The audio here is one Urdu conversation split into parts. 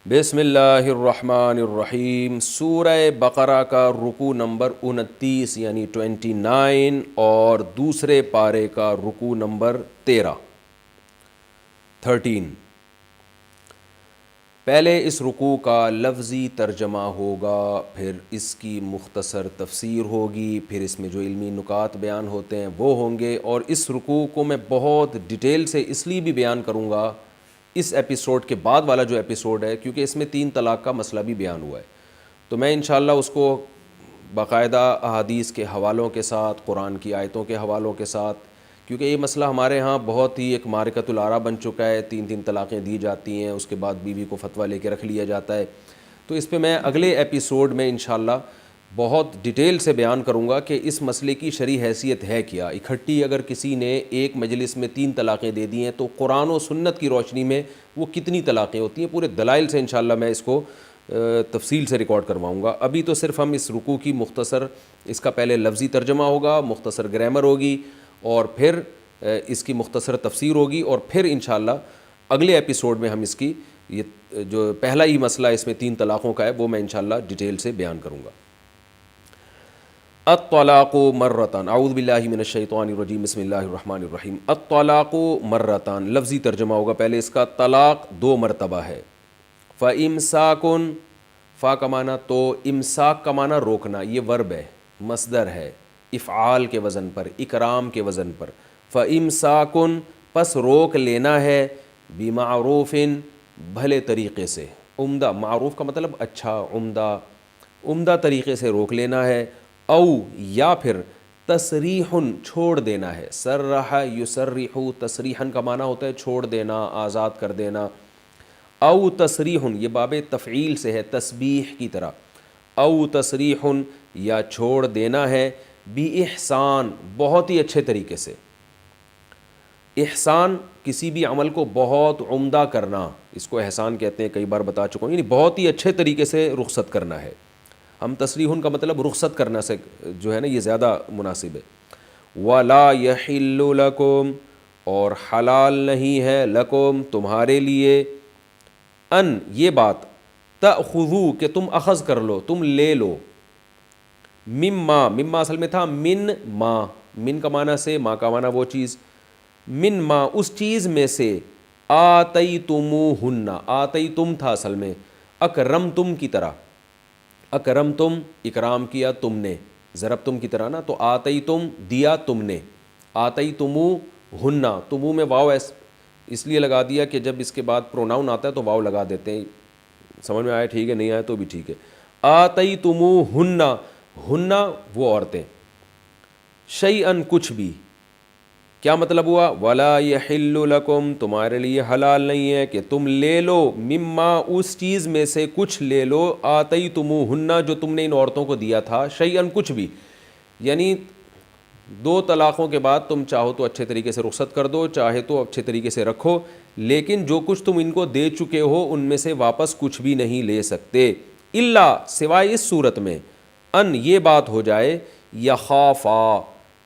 بسم اللہ الرحمن الرحیم۔ سورہ بقرہ کا رکوع نمبر 29 یعنی 29 اور دوسرے پارے کا رکوع نمبر 13۔ پہلے اس رکوع کا لفظی ترجمہ ہوگا، پھر اس کی مختصر تفسیر ہوگی، پھر اس میں جو علمی نکات بیان ہوتے ہیں وہ ہوں گے، اور اس رکوع کو میں بہت ڈیٹیل سے اس لیے بھی بیان کروں گا اس ایپیسوڈ کے بعد والا جو ایپیسوڈ ہے، کیونکہ اس میں 3 طلاق کا مسئلہ بھی بیان ہوا ہے، تو میں انشاءاللہ اس کو باقاعدہ احادیث کے حوالوں کے ساتھ، قرآن کی آیتوں کے حوالوں کے ساتھ، کیونکہ یہ مسئلہ ہمارے ہاں بہت ہی ایک معرکۃ الآراء بن چکا ہے، 3 طلاقیں دی جاتی ہیں، اس کے بعد بیوی کو فتویٰ لے کے رکھ لیا جاتا ہے، تو اس پہ میں اگلے ایپیسوڈ میں انشاءاللہ بہت ڈیٹیل سے بیان کروں گا کہ اس مسئلے کی شرعی حیثیت ہے کیا۔ اکٹھی اگر کسی نے ایک مجلس میں 3 طلاقیں دے دی ہیں تو قرآن و سنت کی روشنی میں وہ کتنی طلاقیں ہوتی ہیں، پورے دلائل سے انشاءاللہ میں اس کو تفصیل سے ریکارڈ کرواؤں گا۔ ابھی تو صرف ہم اس رکوع کی مختصر، اس کا پہلے لفظی ترجمہ ہوگا، مختصر گرامر ہوگی، اور پھر اس کی مختصر تفسیر ہوگی، اور پھر انشاءاللہ اگلے ایپیسوڈ میں ہم اس کی یہ جو پہلا ہی مسئلہ اس میں 3 طلاقوں کا ہے وہ میں انشاءاللہ ڈیٹیل سے بیان کروں گا۔ الطلاق مرتان، اعوذ باللہ من الشیطان الرجیم، بسم اللہ الرحمن الرحیم۔ الطلاق مرتان، لفظی ترجمہ ہوگا پہلے اس کا، طلاق 2 مرتبہ ہے۔ فَإِمْسَاكٌ، فا کا معنی تو، امساک کا معنی روکنا، یہ ورب ہے، مصدر ہے، افعال کے وزن پر، اکرام کے وزن پر۔ فَإِمْسَاكٌ، پس روک لینا ہے، بِمَعْرُوفٍ، بھلے طریقے سے، عمدہ، معروف کا مطلب اچھا، عمدہ طریقے سے روک لینا ہے، او یا پھر تسریح، چھوڑ دینا ہے، سرح یسرح، تسریحا کا معنی ہوتا ہے چھوڑ دینا، آزاد کر دینا، او تسریح، یہ باب تفعیل سے ہے، تسبیح کی طرح، او تسریح، یا چھوڑ دینا ہے، بِإِحْسَان، بہت ہی اچھے طریقے سے۔ احسان کسی بھی عمل کو بہت عمدہ کرنا، اس کو احسان کہتے ہیں، کئی بار بتا چکا ہوں، یعنی بہت ہی اچھے طریقے سے رخصت کرنا ہے۔ ہم تسریح کا مطلب رخصت کرنا سے جو ہے نا، یہ زیادہ مناسب ہے۔ وَلَا يَحِلُّ لَكُمْ، اور حلال نہیں ہے، لَكُمْ، تمہارے لیے، ان، یہ بات، تَأْخُذُوا، کہ تم اخذ کر لو، تم لے لو، مما، مما اصل میں تھا من ما، من کا معنی سے، ما کا معنی وہ چیز، من ما، اس چیز میں سے، آتیتموہن، آتیتم تھا اصل میں، اکرمتم کی طرح، اکرمتم، اکرام کیا تم نے، ضربتم کی طرح نا، تو آتیتم، دیا تم نے، آتیتموہن، تمو میں واو اس لیے لگا دیا کہ جب اس کے بعد پروناؤن آتا ہے تو واو لگا دیتے ہیں، سمجھ میں آئے ٹھیک ہے، نہیں آئے تو بھی ٹھیک ہے۔ آتیتموہن، ہن وہ عورتیں، شیئن، کچھ بھی، کیا مطلب ہوا؟ وَلَا يَحِلُّ لَكُمْ، تمہارے لیے حلال نہیں ہے کہ تم لے لو، مما، اس چیز میں سے کچھ لے لو، آتیتموہن، جو تم نے ان عورتوں کو دیا تھا، شیئن، کچھ بھی، یعنی 2 طلاقوں کے بعد تم چاہو تو اچھے طریقے سے رخصت کر دو، چاہے تو اچھے طریقے سے رکھو، لیکن جو کچھ تم ان کو دے چکے ہو ان میں سے واپس کچھ بھی نہیں لے سکتے، الا، سوائے اس صورت میں، ان، یہ بات ہو جائے، یخافا،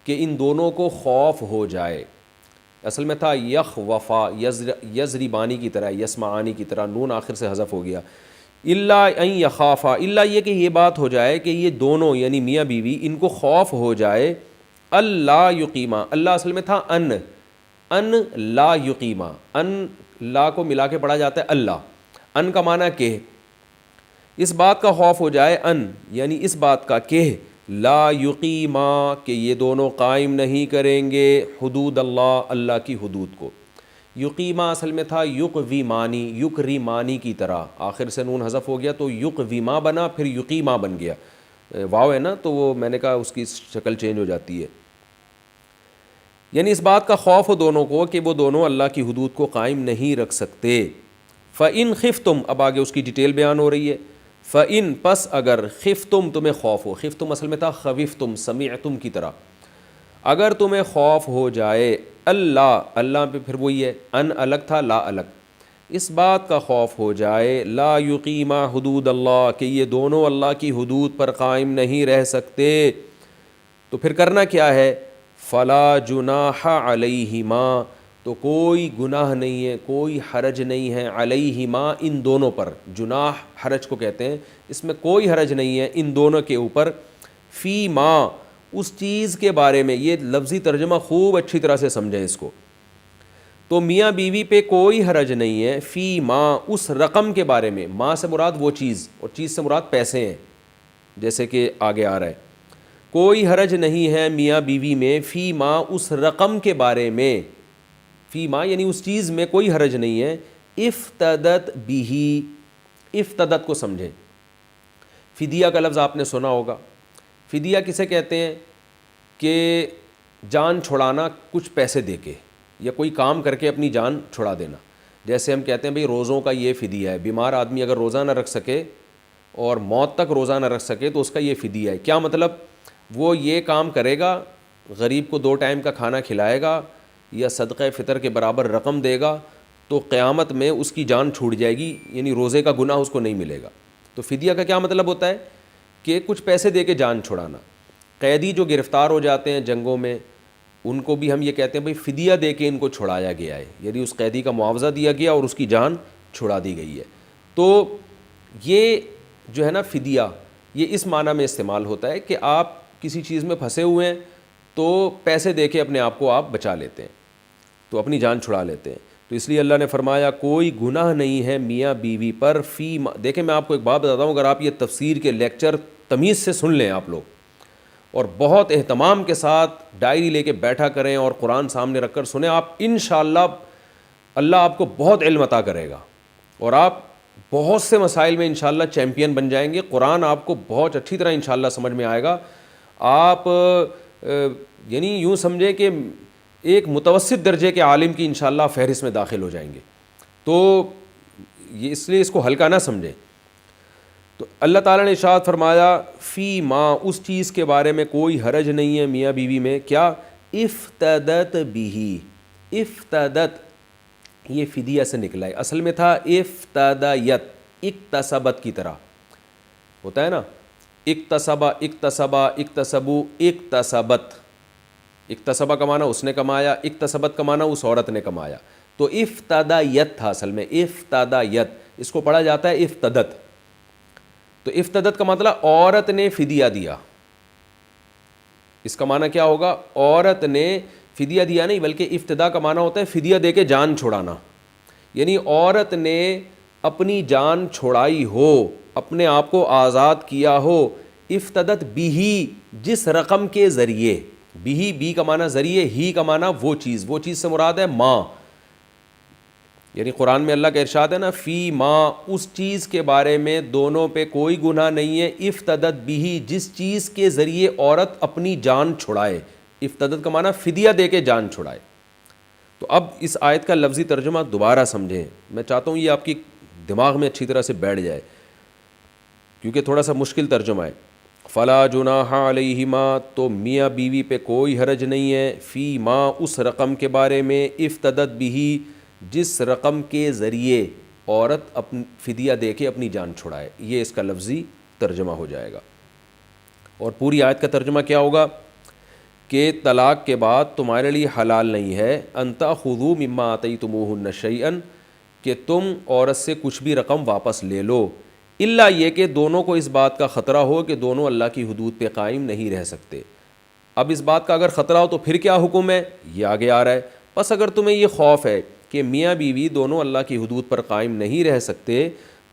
کہ ان دونوں کو خوف ہو جائے، اصل میں تھا یخوفا، یضربانی کی طرح، یسمعانی کی طرح، نون آخر سے حذف ہو گیا، الا ان یخافا، الا یہ کہ یہ بات ہو جائے کہ یہ دونوں یعنی میاں بیوی ان کو خوف ہو جائے، اللہ یقیما، اللہ اصل میں تھا ان لا یقیما، ان لا کو ملا کے پڑھا جاتا ہے اللہ، ان کا معنی کہ اس بات کا خوف ہو جائے، ان یعنی اس بات کا کہ لا یقیما، کہ یہ دونوں قائم نہیں کریں گے، حدود اللہ، اللہ کی حدود کو، یقیما اصل میں تھا یقویمانی، یکریمانی کی طرح، آخر سے نون حذف ہو گیا تو یقویما بنا، پھر یقیما بن گیا، واو ہے نا تو وہ میں نے کہا اس کی شکل چینج ہو جاتی ہے، یعنی اس بات کا خوف ہو دونوں کو کہ وہ دونوں اللہ کی حدود کو قائم نہیں رکھ سکتے۔ فَإِنْ خِفْتُمْ، اب آگے اس کی ڈیٹیل بیان ہو رہی ہے، فَإِنْ، پس اگر، خفتم، تمہیں خوف ہو، خفتم اصل میں تھا خوفتم، سمعتم کی طرح، اگر تمہیں خوف ہو جائے، اللہ، اللہ پہ پھر وہی ہے، ان الگ تھا، لا الگ، اس بات کا خوف ہو جائے، لا یقیما حدود اللہ، کہ یہ دونوں اللہ کی حدود پر قائم نہیں رہ سکتے، تو پھر کرنا کیا ہے؟ فلا جناح علیہما، تو کوئی گناہ نہیں ہے، کوئی حرج نہیں ہے، علیہما ان دونوں پر، جناح حرج کو کہتے ہیں، اس میں کوئی حرج نہیں ہے ان دونوں کے اوپر، فی ما اس چیز کے بارے میں، یہ لفظی ترجمہ خوب اچھی طرح سے سمجھیں اس کو، تو میاں بیوی پہ کوئی حرج نہیں ہے، فی ما اس رقم کے بارے میں، ما سے مراد وہ چیز اور چیز سے مراد پیسے ہیں، جیسے کہ آگے آ رہا ہے، کوئی حرج نہیں ہے میاں بیوی میں، فی ما اس رقم کے بارے میں، فی ما یعنی اس چیز میں کوئی حرج نہیں ہے، افتدت بھی، افتدت کو سمجھیں، فدیہ کا لفظ آپ نے سنا ہوگا، فدیہ کسے کہتے ہیں کہ جان چھڑانا کچھ پیسے دے کے یا کوئی کام کر کے اپنی جان چھڑا دینا، جیسے ہم کہتے ہیں بھئی روزوں کا یہ فدیہ ہے، بیمار آدمی اگر روزہ نہ رکھ سکے اور موت تک روزہ نہ رکھ سکے تو اس کا یہ فدیہ ہے، کیا مطلب، وہ یہ کام کرے گا، غریب کو 2 ٹائم کا کھانا کھلائے گا یا صدقہ فطر کے برابر رقم دے گا تو قیامت میں اس کی جان چھوٹ جائے گی، یعنی روزے کا گناہ اس کو نہیں ملے گا۔ تو فدیہ کا کیا مطلب ہوتا ہے کہ کچھ پیسے دے کے جان چھڑانا۔ قیدی جو گرفتار ہو جاتے ہیں جنگوں میں، ان کو بھی ہم یہ کہتے ہیں بھئی فدیہ دے کے ان کو چھڑایا گیا ہے، یعنی اس قیدی کا معاوضہ دیا گیا اور اس کی جان چھڑا دی گئی ہے۔ تو یہ جو ہے نا فدیہ، یہ اس معنی میں استعمال ہوتا ہے کہ آپ کسی چیز میں پھنسے ہوئے ہیں تو پیسے دے کے اپنے آپ کو آپ بچا لیتے ہیں، تو اپنی جان چھڑا لیتے ہیں۔ تو اس لیے اللہ نے فرمایا کوئی گناہ نہیں ہے میاں بیوی پر، فی دیکھیں میں آپ کو ایک بات بتاتا ہوں، اگر آپ یہ تفسیر کے لیکچر تمیز سے سن لیں آپ لوگ اور بہت اہتمام کے ساتھ ڈائری لے کے بیٹھا کریں اور قرآن سامنے رکھ کر سنیں، آپ انشاءاللہ اللہ آپ کو بہت علم عطا کرے گا اور آپ بہت سے مسائل میں انشاءاللہ چیمپئن بن جائیں گے، قرآن آپ کو بہت اچھی طرح انشاءاللہ سمجھ میں آئے گا، آپ یعنی یوں سمجھے کہ ایک متوسط درجے کے عالم کی انشاءاللہ فہرست میں داخل ہو جائیں گے، تو یہ اس لیے اس کو ہلکا نہ سمجھیں۔ تو اللہ تعالیٰ نے ارشاد فرمایا فی ما اس چیز کے بارے میں کوئی حرج نہیں ہے میاں بیوی میں، کیا، افتدت بھی، افتدت یہ فدیہ سے نکلا ہے، اصل میں تھا افتدیت، اکتسبت کی طرح ہوتا ہے نا، اکتسبا اکتسبا اکتسبو اکتسبت، اکتسبہ کا معنی اس نے کمایا، اکتسبت کا معنی اس عورت نے کمایا، تو افتدیت تھا اصل میں، افتدیت، اس کو پڑھا جاتا ہے افتدت، تو افتدت کا مطلب عورت نے فدیہ دیا، اس کا معنی کیا ہوگا، عورت نے فدیہ دیا نہیں بلکہ افتدا کا معنی ہوتا ہے فدیہ دے کے جان چھڑانا، یعنی عورت نے اپنی جان چھڑائی ہو، اپنے آپ کو آزاد کیا ہو، افتدت بھی جس رقم کے ذریعے، بھی کا معنی ذریعے، ہی کا معنی وہ چیز سے مراد ہے ماں، یعنی قرآن میں اللہ کا ارشاد ہے نا فی ما اس چیز کے بارے میں دونوں پہ کوئی گناہ نہیں ہے، افتدت بھی جس چیز کے ذریعے عورت اپنی جان چھڑائے، افتدت کا معنی فدیہ دے کے جان چھڑائے۔ تو اب اس آیت کا لفظی ترجمہ دوبارہ سمجھیں، میں چاہتا ہوں یہ آپ کی دماغ میں اچھی طرح سے بیٹھ جائے کیونکہ تھوڑا سا مشکل ترجمہ ہے۔ فلا جناح علیہما تو میاں بیوی پہ کوئی حرج نہیں ہے، فی ما اس رقم کے بارے میں، افتدت بھی جس رقم کے ذریعے عورت فدیہ دے کے اپنی جان چھڑائے، یہ اس کا لفظی ترجمہ ہو جائے گا۔ اور پوری آیت کا ترجمہ کیا ہوگا کہ طلاق کے بعد تمہارے لیے حلال نہیں ہے ان تأخذوا مما آتیتموہن شیئا کہ تم عورت سے کچھ بھی رقم واپس لے لو، الا یہ کہ دونوں کو اس بات کا خطرہ ہو کہ دونوں اللہ کی حدود پہ قائم نہیں رہ سکتے۔ اب اس بات کا اگر خطرہ ہو تو پھر کیا حکم ہے، یہ آگے آ رہا ہے، بس اگر تمہیں یہ خوف ہے کہ میاں بیوی دونوں اللہ کی حدود پر قائم نہیں رہ سکتے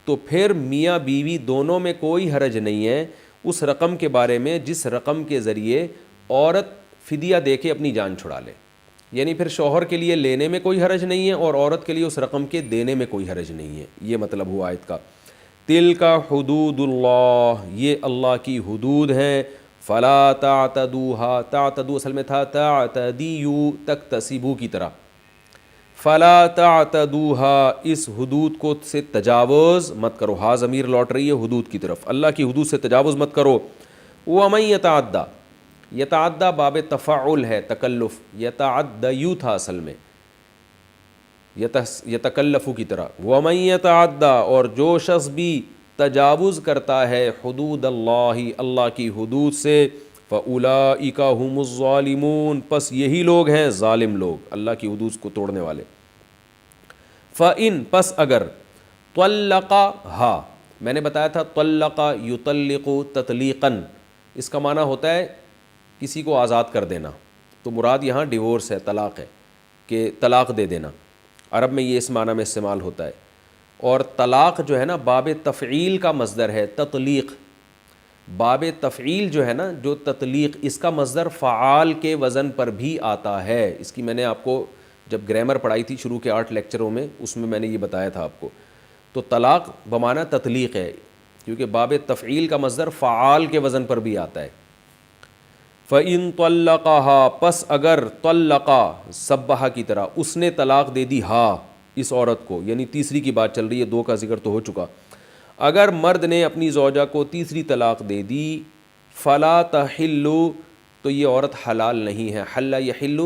تو پھر میاں بیوی دونوں میں کوئی حرج نہیں ہے اس رقم کے بارے میں جس رقم کے ذریعے عورت فدیہ دے کے اپنی جان چھڑا لے، یعنی پھر شوہر کے لیے لینے میں کوئی حرج نہیں ہے اور عورت کے لیے اس رقم کے دینے میں کوئی حرج نہیں ہے، یہ مطلب ہوا آیت کا۔ تلک حدود اللہ یہ اللہ کی حدود ہیں، فلا تعتدوها، تعتدو اصل میں تھا تعتدیو تکتسبو کی طرح، فلا تعتدوها اس حدود کو سے تجاوز مت کرو، ہا ضمیر لوٹ رہی ہے حدود کی طرف، اللہ کی حدود سے تجاوز مت کرو۔ ومن یتعدی، یتعدی باب تفعل ہے، تکلف، یتعدیو تھا اصل میں یتکلفو کی طرح، ومن یتعدی اور جو شخص بھی تجاوز کرتا ہے حدود اللہ اللہ کی حدود سے، فَأُولَٰئِكَ هُمُ الظَّالِمُونَ، پس یہی لوگ ہیں ظالم لوگ، اللہ کی حدود کو توڑنے والے۔ فَإِن، پس اگر، طَلَّقَهَا، میں نے بتایا تھا طَلَّقَ يُطَلِّقُ تطلیقاً، اس کا معنی ہوتا ہے کسی کو آزاد کر دینا، تو مراد یہاں ڈیورس ہے، طلاق ہے، کہ طلاق دے دینا، عرب میں یہ اس معنی میں استعمال ہوتا ہے۔ اور طلاق جو ہے نا باب تفعیل کا مصدر ہے تطلیق، باب تفعیل جو ہے نا، جو تطلیق، اس کا مصدر فعال کے وزن پر بھی آتا ہے۔ اس کی میں نے آپ کو جب گرامر پڑھائی تھی شروع کے 8 لیکچروں میں، اس میں نے یہ بتایا تھا آپ کو۔ تو طلاق بمعنی تطلیق ہے، کیونکہ باب تفعیل کا مصدر فعال کے وزن پر بھی آتا ہے۔ فَإِن طَلَّقَهَا، پس اگر، طلقا سبحہ کی طرح، اس نے طلاق دے دی، ہا، اس عورت کو، یعنی تیسری کی بات چل رہی ہے، 2 کا ذکر تو ہو چکا۔ اگر مرد نے اپنی زوجہ کو تیسری طلاق دے دی، فلا تحل، تو یہ عورت حلال نہیں ہے۔ حل یحل،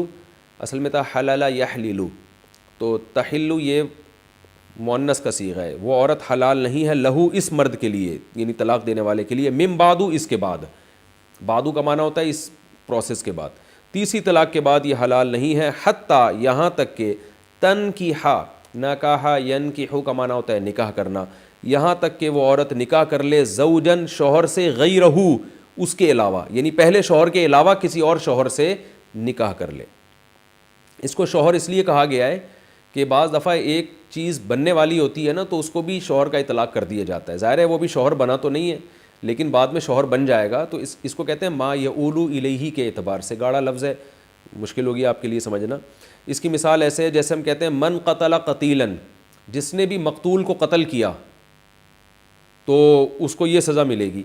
اصل میں تھا حلل یحلل، تو تحل یہ مؤنث کا صیغہ ہے، وہ عورت حلال نہیں ہے، لہو، اس مرد کے لیے، یعنی طلاق دینے والے کے لیے، من بعدو، اس کے بعد، بعدو کا معنی ہوتا ہے اس پروسیس کے بعد، تیسری طلاق کے بعد یہ حلال نہیں ہے، حتیٰ، یہاں تک کہ، تنکیحا، نکاحا ینکحو کا معنی ہوتا ہے نکاح کرنا، یہاں تک کہ وہ عورت نکاح کر لے، زوجن، شوہر سے، غیرہو، اس کے علاوہ، یعنی پہلے شوہر کے علاوہ کسی اور شوہر سے نکاح کر لے۔ اس کو شوہر اس لیے کہا گیا ہے کہ بعض دفعہ ایک چیز بننے والی ہوتی ہے نا، تو اس کو بھی شوہر کا اطلاق کر دیا جاتا ہے، ظاہر ہے وہ بھی شوہر بنا تو نہیں ہے لیکن بعد میں شوہر بن جائے گا، تو اس کو کہتے ہیں ما یعول الیہ کے اعتبار سے، گاڑا لفظ ہے، مشکل ہوگی آپ کے لیے سمجھنا۔ اس کی مثال ایسے ہے جیسے ہم کہتے ہیں من قتل قتیلا، جس نے بھی مقتول کو قتل کیا تو اس کو یہ سزا ملے گی۔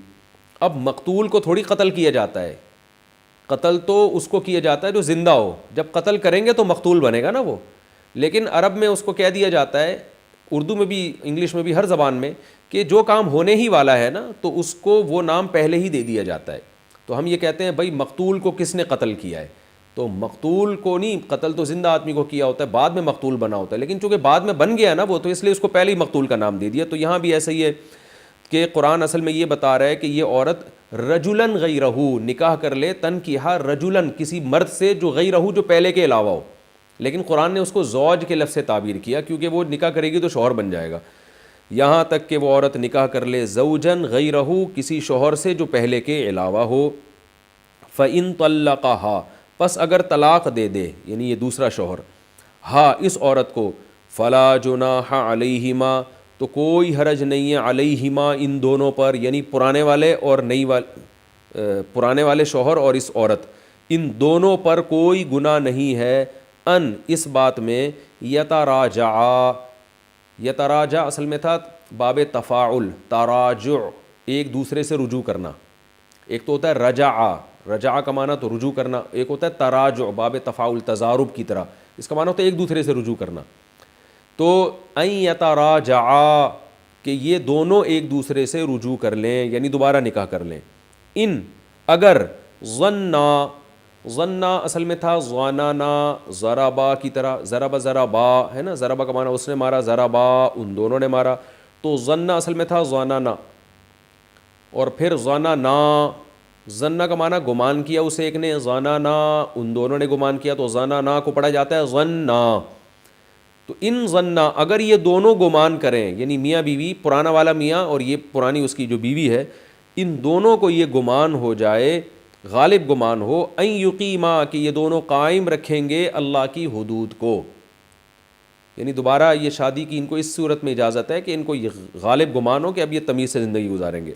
اب مقتول کو تھوڑی قتل کیا جاتا ہے، قتل تو اس کو کیا جاتا ہے جو زندہ ہو، جب قتل کریں گے تو مقتول بنے گا نا وہ، لیکن عرب میں اس کو کہہ دیا جاتا ہے، اردو میں بھی، انگلش میں بھی، ہر زبان میں، کہ جو کام ہونے ہی والا ہے نا تو اس کو وہ نام پہلے ہی دے دیا جاتا ہے۔ تو ہم یہ کہتے ہیں بھائی مقتول کو کس نے قتل کیا ہے، تو مقتول کو نہیں، قتل تو زندہ آدمی کو کیا ہوتا ہے، بعد میں مقتول بنا ہوتا ہے، لیکن چونکہ بعد میں بن گیا نا وہ، تو اس لیے اس کو پہلے ہی مقتول کا نام دے دیا۔ تو یہاں بھی ایسا ہی ہے کہ قرآن اصل میں یہ بتا رہا ہے کہ یہ عورت رجلن غیرہ، نکاح کر لے، تنکیحا رجلن، کسی مرد سے جو غیرہ، جو پہلے کے علاوہ ہو، لیکن قرآن نے اس کو زوج کے لفظ سے تعبیر کیا کیونکہ وہ نکاح کرے گی تو شوہر بن جائے گا۔ یہاں تک کہ وہ عورت نکاح کر لے، زوجن غیرہ، کسی شوہر سے جو پہلے کے علاوہ ہو۔ فَإِن طَلَّقَهَا، پس اگر طلاق دے دے، یعنی یہ دوسرا شوہر، ہاں، اس عورت کو، فلا جناح علیہما، تو کوئی حرج نہیں ہے، علیہما، ان دونوں پر، یعنی پرانے والے اور پرانے والے شوہر اور اس عورت، ان دونوں پر کوئی گناہ نہیں ہے، ان، اس بات میں، یتراجعا، یتراجع اصل میں تھا باب تفاعل، تراجع، ایک دوسرے سے رجوع کرنا، ایک تو ہوتا ہے رجع، رجع کا معنی تو رجوع کرنا، ایک ہوتا ہے تراجع، باب تفاعل، تضارب کی طرح، اس کا معنی ہوتا ہے ایک دوسرے سے رجوع کرنا۔ تو ان یتراجعا، کہ یہ دونوں ایک دوسرے سے رجوع کر لیں، یعنی دوبارہ نکاح کر لیں، ان، اگر، ظنا، ظنا اصل میں تھا ظننا، ضربا کی طرح، ضرب ضربا ہے نا، ضربا کا معنی اس نے مارا، ضربا ان دونوں نے مارا، تو ظنا اصل میں تھا ظننا، اور پھر ظننا، ظننا کا معنی گمان کیا اسے ایک نے، ظننا ان دونوں نے گمان کیا، تو ظننا کو پڑھا جاتا ہے ظننا۔ تو ان ظننا، اگر یہ دونوں گمان کریں، یعنی میاں بیوی، پرانا والا میاں اور یہ پرانی اس کی جو بیوی ہے، ان دونوں کو یہ گمان ہو جائے، غالب گمان ہو، ان یقیما، کہ یہ دونوں قائم رکھیں گے اللہ کی حدود کو، یعنی دوبارہ یہ شادی کی ان کو اس صورت میں اجازت ہے کہ ان کو یہ غالب گمان ہو کہ اب یہ تمیز سے زندگی گزاریں گے۔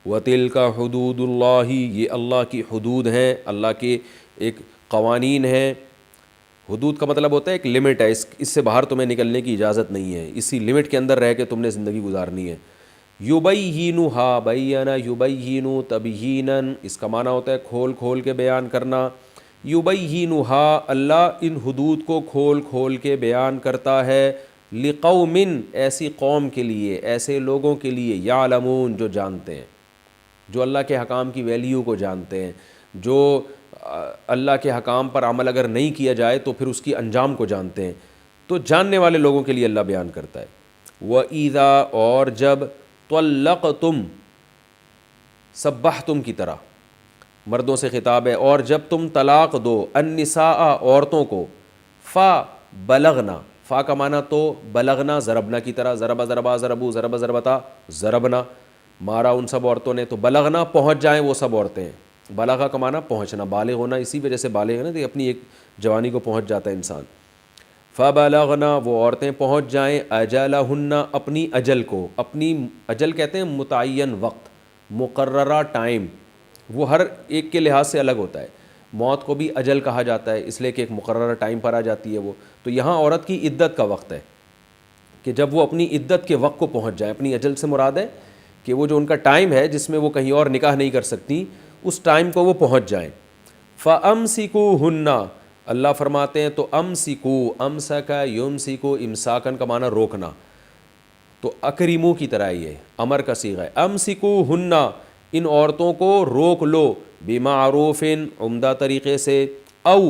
وَتِلْكَ حُدُودُ اللَّهِ، یہ اللہ کی حدود ہیں، اللہ کے ایک قوانین ہیں۔ حدود کا مطلب ہوتا ہے ایک لمٹ ہے، اس سے باہر تمہیں نکلنے کی اجازت نہیں ہے، اسی لمٹ کے اندر رہ کے تم نے زندگی گزارنی ہے۔ یُبَيِّنُهَا، بَيَّنَ یُبَيِّنُ تَبْیِینًا، اس کا معنی ہوتا ہے کھول کھول کے بیان کرنا۔ یُبَيِّنُهَا، اللہ ان حدود کو کھول کھول کے بیان کرتا ہے، لِقَوْمٍ، ایسی قوم کے لیے، ایسے لوگوں کے لیے، یعلمون، جو جانتے ہیں، جو اللہ کے حکام کی ویلیو کو جانتے ہیں، جو اللہ کے حکام پر عمل اگر نہیں کیا جائے تو پھر اس کی انجام کو جانتے ہیں، تو جاننے والے لوگوں کے لیے اللہ بیان کرتا ہے۔ وَإِذَا، اور جب، طَلَّقْتُمْ، سبحتم کی طرح، مردوں سے خطاب ہے، اور جب تم طلاق دو النساء عورتوں کو، فا بلغنا، فا کا معنی تو بلغنا ضربنا کی طرح، ضربا ضربا ضربو ضرب ضربتا ضربنا، مارا ان سب عورتوں نے، تو بلغنا پہنچ جائیں وہ سب عورتیں، بلغا کا معنی پہنچنا، بالغ ہونا، اسی وجہ سے بالغ ہے نا کہ اپنی ایک جوانی کو پہنچ جاتا ہے انسان، فبلغنا وہ عورتیں پہنچ جائیں اجلہن اپنی اجل کو، اپنی اجل کہتے ہیں متعین وقت، مقررہ ٹائم، وہ ہر ایک کے لحاظ سے الگ ہوتا ہے، موت کو بھی اجل کہا جاتا ہے اس لیے کہ ایک مقررہ ٹائم پر آ جاتی ہے وہ، تو یہاں عورت کی عدت کا وقت ہے کہ جب وہ اپنی عدت کے وقت کو پہنچ جائیں، اپنی اجل سے مراد ہے کہ وہ جو ان کا ٹائم ہے جس میں وہ کہیں اور نکاح نہیں کر سکتی، اس ٹائم کو وہ پہنچ جائیں، فَأَمْسِكُوهُنَّ اللہ فرماتے ہیں تو امسکو، امسکا یمسکو، امساکن کا معنی روکنا، تو اکریمو کی طرح یہ امر کا صیغہ ہے، امسکوہن ان عورتوں کو روک لو، بمعروف عمدہ طریقے سے، او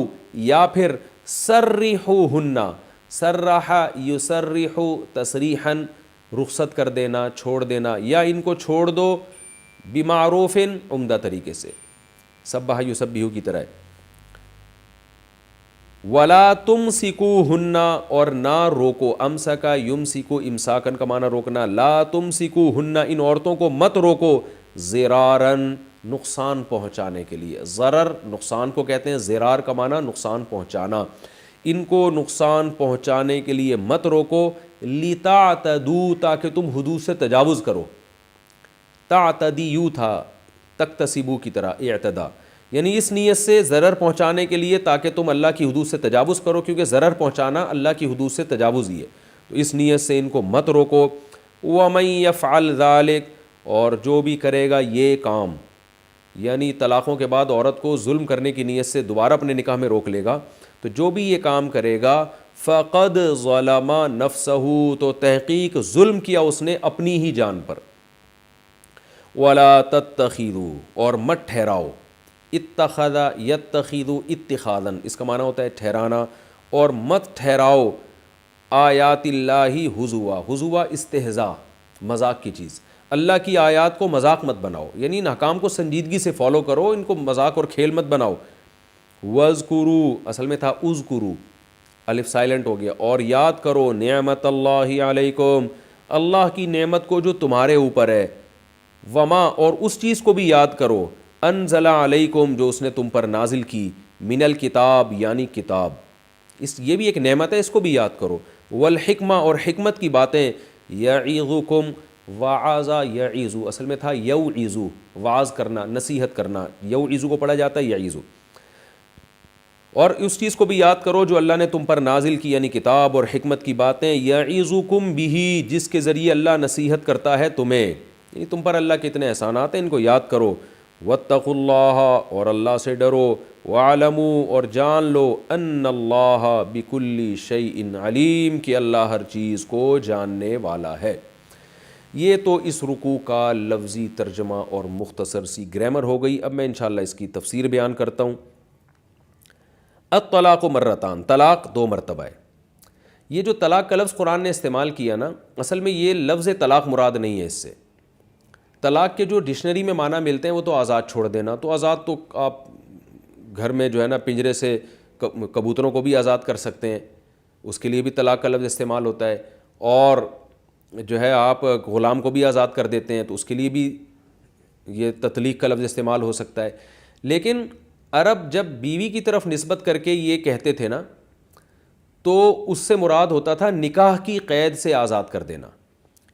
یا پھر سرحوہن، سرح یسرح تسریحا رخصت کر دینا، چھوڑ دینا، یا ان کو چھوڑ دو بمعروف عمدہ طریقے سے، سبح یسبح کی طرح ہے، ولا تمسکوہن اور نہ روکو، امسکا یمسکو امساکن کا معنی روکنا، لا تمسکوہن ان عورتوں کو مت روکو، ضرارن نقصان پہنچانے کے لیے، ضرر نقصان کو کہتے ہیں، ضرار کا معنی نقصان پہنچانا، ان کو نقصان پہنچانے کے لیے مت روکو، لتعتدوا تاکہ تم حدود سے تجاوز کرو، تعتدیو تھا تکتسبو کی طرح اعتدا، یعنی اس نیت سے ضرر پہنچانے کے لیے تاکہ تم اللہ کی حدود سے تجاوز کرو، کیونکہ ضرر پہنچانا اللہ کی حدود سے تجاوز ہی ہے، تو اس نیت سے ان کو مت روکو، وَمَن يَفْعَلْ ذَلِكَ اور جو بھی کرے گا یہ کام، یعنی طلاقوں کے بعد عورت کو ظلم کرنے کی نیت سے دوبارہ اپنے نکاح میں روک لے گا، تو جو بھی یہ کام کرے گا فَقَدْ ظَلَمَ نَفْسَهُ تو تحقیق ظلم کیا اس نے اپنی ہی جان پر، وَلَا تَتَّخِذُوا اور مت ٹھہراؤ، اتخذ یتخذ اتخاذا اس کا معنی ہوتا ہے ٹھہرانا، اور مت ٹھہراؤ آیات اللہ ہزوا، ہزوا استہزاء مذاق کی چیز، اللہ کی آیات کو مذاق مت بناؤ، یعنی ان احکام کو سنجیدگی سے فالو کرو، ان کو مذاق اور کھیل مت بناؤ، وَاذْكُرُوا اصل میں تھا اذکروا، الف سائلنٹ ہو گیا، اور یاد کرو نعمت اللہ علیکم اللہ کی نعمت کو جو تمہارے اوپر ہے، وما اور اس چیز کو بھی یاد کرو، انزل علیکم جو اس نے تم پر نازل کی، من الکتاب یعنی کتاب، یہ بھی ایک نعمت ہے، اس کو بھی یاد کرو، والحکمہ اور حکمت کی باتیں، یعظکم وعظ یعظ اصل میں تھا یوعظ، واعظ کرنا نصیحت کرنا، یوعظ کو پڑھا جاتا ہے یعظ، اور اس چیز کو بھی یاد کرو جو اللہ نے تم پر نازل کی یعنی کتاب اور حکمت کی باتیں، یعظکم بہ جس کے ذریعے اللہ نصیحت کرتا ہے تمہیں، یعنی تم پر اللہ کے اتنے احسانات ہیں ان کو یاد کرو، واتقوا اللہ اور اللہ سے ڈرو، وَاعْلَمُوا اور جان لو، ان اللہ بکل شیء علیم کہ اللہ ہر چیز کو جاننے والا ہے۔ یہ تو اس رکوع کا لفظی ترجمہ اور مختصر سی گرامر ہو گئی، اب میں انشاءاللہ اس کی تفسیر بیان کرتا ہوں۔ الطلاق مرتان، طلاق دو مرتبہ ہے، یہ جو طلاق کا لفظ قرآن نے استعمال کیا نا، اصل میں یہ لفظ طلاق مراد نہیں ہے، اس سے طلاق کے جو ڈکشنری میں معنی ملتے ہیں وہ تو آزاد چھوڑ دینا، تو آزاد تو آپ گھر میں جو ہے نا پنجرے سے کبوتروں کو بھی آزاد کر سکتے ہیں، اس کے لیے بھی طلاق کا لفظ استعمال ہوتا ہے، اور جو ہے آپ غلام کو بھی آزاد کر دیتے ہیں تو اس کے لیے بھی یہ تطلیق کا لفظ استعمال ہو سکتا ہے، لیکن عرب جب بیوی کی طرف نسبت کر کے یہ کہتے تھے نا تو اس سے مراد ہوتا تھا نکاح کی قید سے آزاد کر دینا۔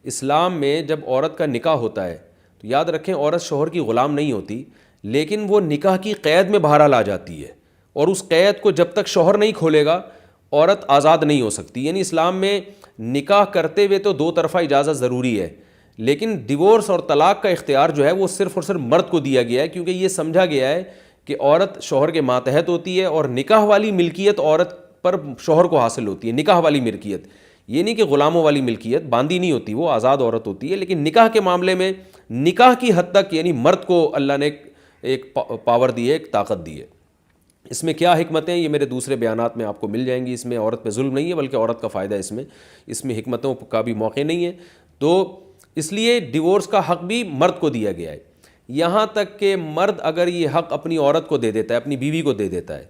اسلام میں جب عورت کا نکاح ہوتا ہے تو یاد رکھیں عورت شوہر کی غلام نہیں ہوتی، لیکن وہ نکاح کی قید میں بہرحال آ جاتی ہے، اور اس قید کو جب تک شوہر نہیں کھولے گا عورت آزاد نہیں ہو سکتی، یعنی اسلام میں نکاح کرتے ہوئے تو دو طرفہ اجازت ضروری ہے، لیکن ڈیورس اور طلاق کا اختیار جو ہے وہ صرف اور صرف مرد کو دیا گیا ہے، کیونکہ یہ سمجھا گیا ہے کہ عورت شوہر کے ماتحت ہوتی ہے اور نکاح والی ملکیت عورت پر شوہر کو حاصل ہوتی ہے، نکاح والی ملکیت، یہ نہیں کہ غلاموں والی ملکیت، باندھی نہیں ہوتی، وہ آزاد عورت ہوتی ہے، لیکن نکاح کے معاملے میں نکاح کی حد تک یعنی مرد کو اللہ نے ایک پاور دی ہے، ایک طاقت دی ہے۔ اس میں کیا حکمتیں یہ میرے دوسرے بیانات میں آپ کو مل جائیں گی، اس میں عورت پہ ظلم نہیں ہے بلکہ عورت کا فائدہ ہے، اس میں حکمتوں کا بھی موقع نہیں ہے، تو اس لیے ڈیورس کا حق بھی مرد کو دیا گیا ہے۔ یہاں تک کہ مرد اگر یہ حق اپنی عورت کو دے دیتا ہے, اپنی بیوی کو دے دیتا ہے,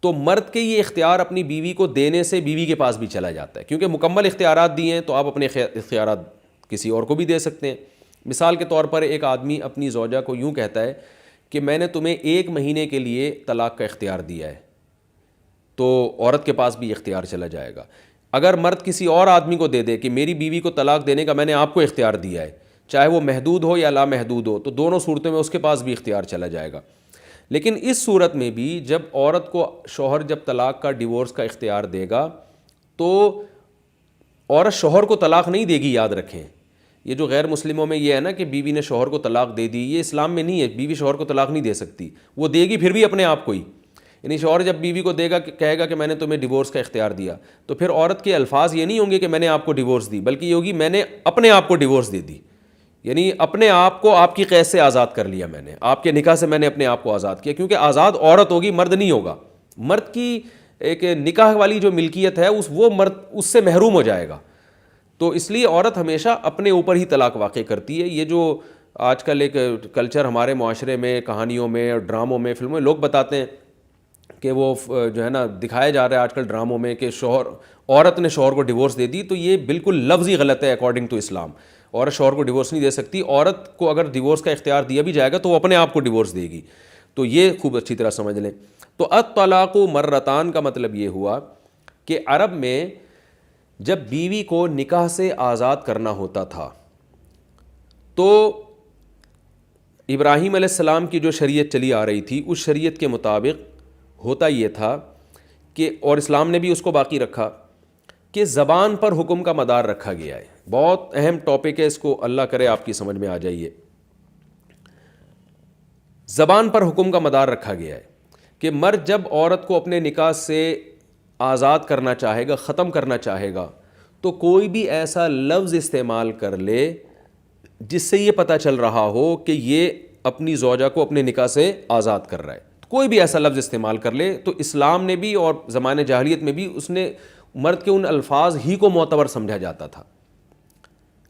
تو مرد کے یہ اختیار اپنی بیوی کو دینے سے بیوی کے پاس بھی چلا جاتا ہے, کیونکہ مکمل اختیارات دیے ہیں تو آپ اپنے اختیارات کسی اور کو بھی دے سکتے ہیں. مثال کے طور پر ایک آدمی اپنی زوجہ کو یوں کہتا ہے کہ میں نے تمہیں 1 مہینے کے لیے طلاق کا اختیار دیا ہے, تو عورت کے پاس بھی اختیار چلا جائے گا. اگر مرد کسی اور آدمی کو دے دے کہ میری بیوی کو طلاق دینے کا میں نے آپ کو اختیار دیا ہے, چاہے وہ محدود ہو یا لامحدود ہو, تو دونوں صورتوں میں اس کے پاس بھی اختیار چلا جائے گا. لیکن اس صورت میں بھی جب عورت کو شوہر جب طلاق کا, ڈیورس کا اختیار دے گا, تو عورت شوہر کو طلاق نہیں دے گی. یاد رکھیں, یہ جو غیر مسلموں میں یہ ہے نا کہ بیوی نے شوہر کو طلاق دے دی, یہ اسلام میں نہیں ہے. بیوی شوہر کو طلاق نہیں دے سکتی, وہ دے گی پھر بھی اپنے آپ کو ہی. یعنی شوہر جب بیوی کو دے گا, کہے گا کہ میں نے تمہیں ڈیورس کا اختیار دیا, تو پھر عورت کے الفاظ یہ نہیں ہوں گے کہ میں نے آپ کو ڈیورس دی, بلکہ یہ ہوگی میں نے اپنے آپ کو ڈیورس دے دی. یعنی اپنے آپ کو آپ کی قید سے آزاد کر لیا, میں نے آپ کے نکاح سے میں نے اپنے آپ کو آزاد کیا, کیونکہ آزاد عورت ہوگی, مرد نہیں ہوگا. مرد کی ایک نکاح والی جو ملکیت ہے وہ مرد اس سے محروم ہو جائے گا. تو اس لیے عورت ہمیشہ اپنے اوپر ہی طلاق واقع کرتی ہے. یہ جو آج کل ایک کلچر ہمارے معاشرے میں, کہانیوں میں اور ڈراموں میں, فلموں میں لوگ بتاتے ہیں کہ وہ جو ہے نا دکھایا جا رہا ہے آج کل ڈراموں میں کہ عورت نے شوہر کو ڈیورس دے دی, تو یہ بالکل لفظی غلط ہے اکارڈنگ ٹو اسلام. عورت شوہر کو ڈیورس نہیں دے سکتی. عورت کو اگر ڈیورس کا اختیار دیا بھی جائے گا تو وہ اپنے آپ کو ڈیورس دے گی. تو یہ خوب اچھی طرح سمجھ لیں. تو الطلاق مرتان کا مطلب یہ ہوا کہ عرب میں جب بیوی کو نکاح سے آزاد کرنا ہوتا تھا تو ابراہیم علیہ السلام کی جو شریعت چلی آ رہی تھی اس شریعت کے مطابق ہوتا یہ تھا کہ, اور اسلام نے بھی اس کو باقی رکھا, کہ زبان پر حکم کا مدار رکھا گیا ہے. بہت اہم ٹاپک ہے, اس کو اللہ کرے آپ کی سمجھ میں آ جائیے. زبان پر حکم کا مدار رکھا گیا ہے کہ مرد جب عورت کو اپنے نکاح سے آزاد کرنا چاہے گا, ختم کرنا چاہے گا, تو کوئی بھی ایسا لفظ استعمال کر لے جس سے یہ پتہ چل رہا ہو کہ یہ اپنی زوجہ کو اپنے نکاح سے آزاد کر رہا ہے. کوئی بھی ایسا لفظ استعمال کر لے, تو اسلام نے بھی اور زمانے جاہلیت میں بھی اس نے مرد کے ان الفاظ ہی کو معتبر سمجھا جاتا تھا,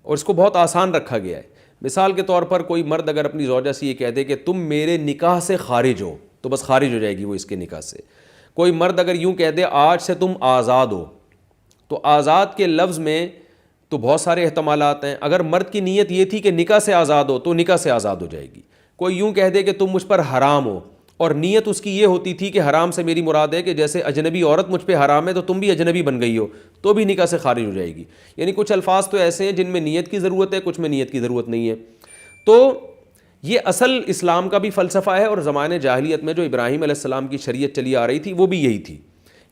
اور اس کو بہت آسان رکھا گیا ہے. مثال کے طور پر کوئی مرد اگر اپنی زوجہ سے یہ کہہ دے کہ تم میرے نکاح سے خارج ہو, تو بس خارج ہو جائے گی وہ اس کے نکاح سے. کوئی مرد اگر یوں کہہ دے آج سے تم آزاد ہو, تو آزاد کے لفظ میں تو بہت سارے احتمالات ہیں. اگر مرد کی نیت یہ تھی کہ نکاح سے آزاد ہو, تو نکاح سے آزاد ہو جائے گی. کوئی یوں کہہ دے کہ تم مجھ پر حرام ہو, اور نیت اس کی یہ ہوتی تھی کہ حرام سے میری مراد ہے کہ جیسے اجنبی عورت مجھ پہ حرام ہے تو تم بھی اجنبی بن گئی ہو, تو بھی نکاح سے خارج ہو جائے گی. یعنی کچھ الفاظ تو ایسے ہیں جن میں نیت کی ضرورت ہے, کچھ میں نیت کی ضرورت نہیں ہے. تو یہ اصل اسلام کا بھی فلسفہ ہے, اور زمانے جاہلیت میں جو ابراہیم علیہ السلام کی شریعت چلی آ رہی تھی وہ بھی یہی تھی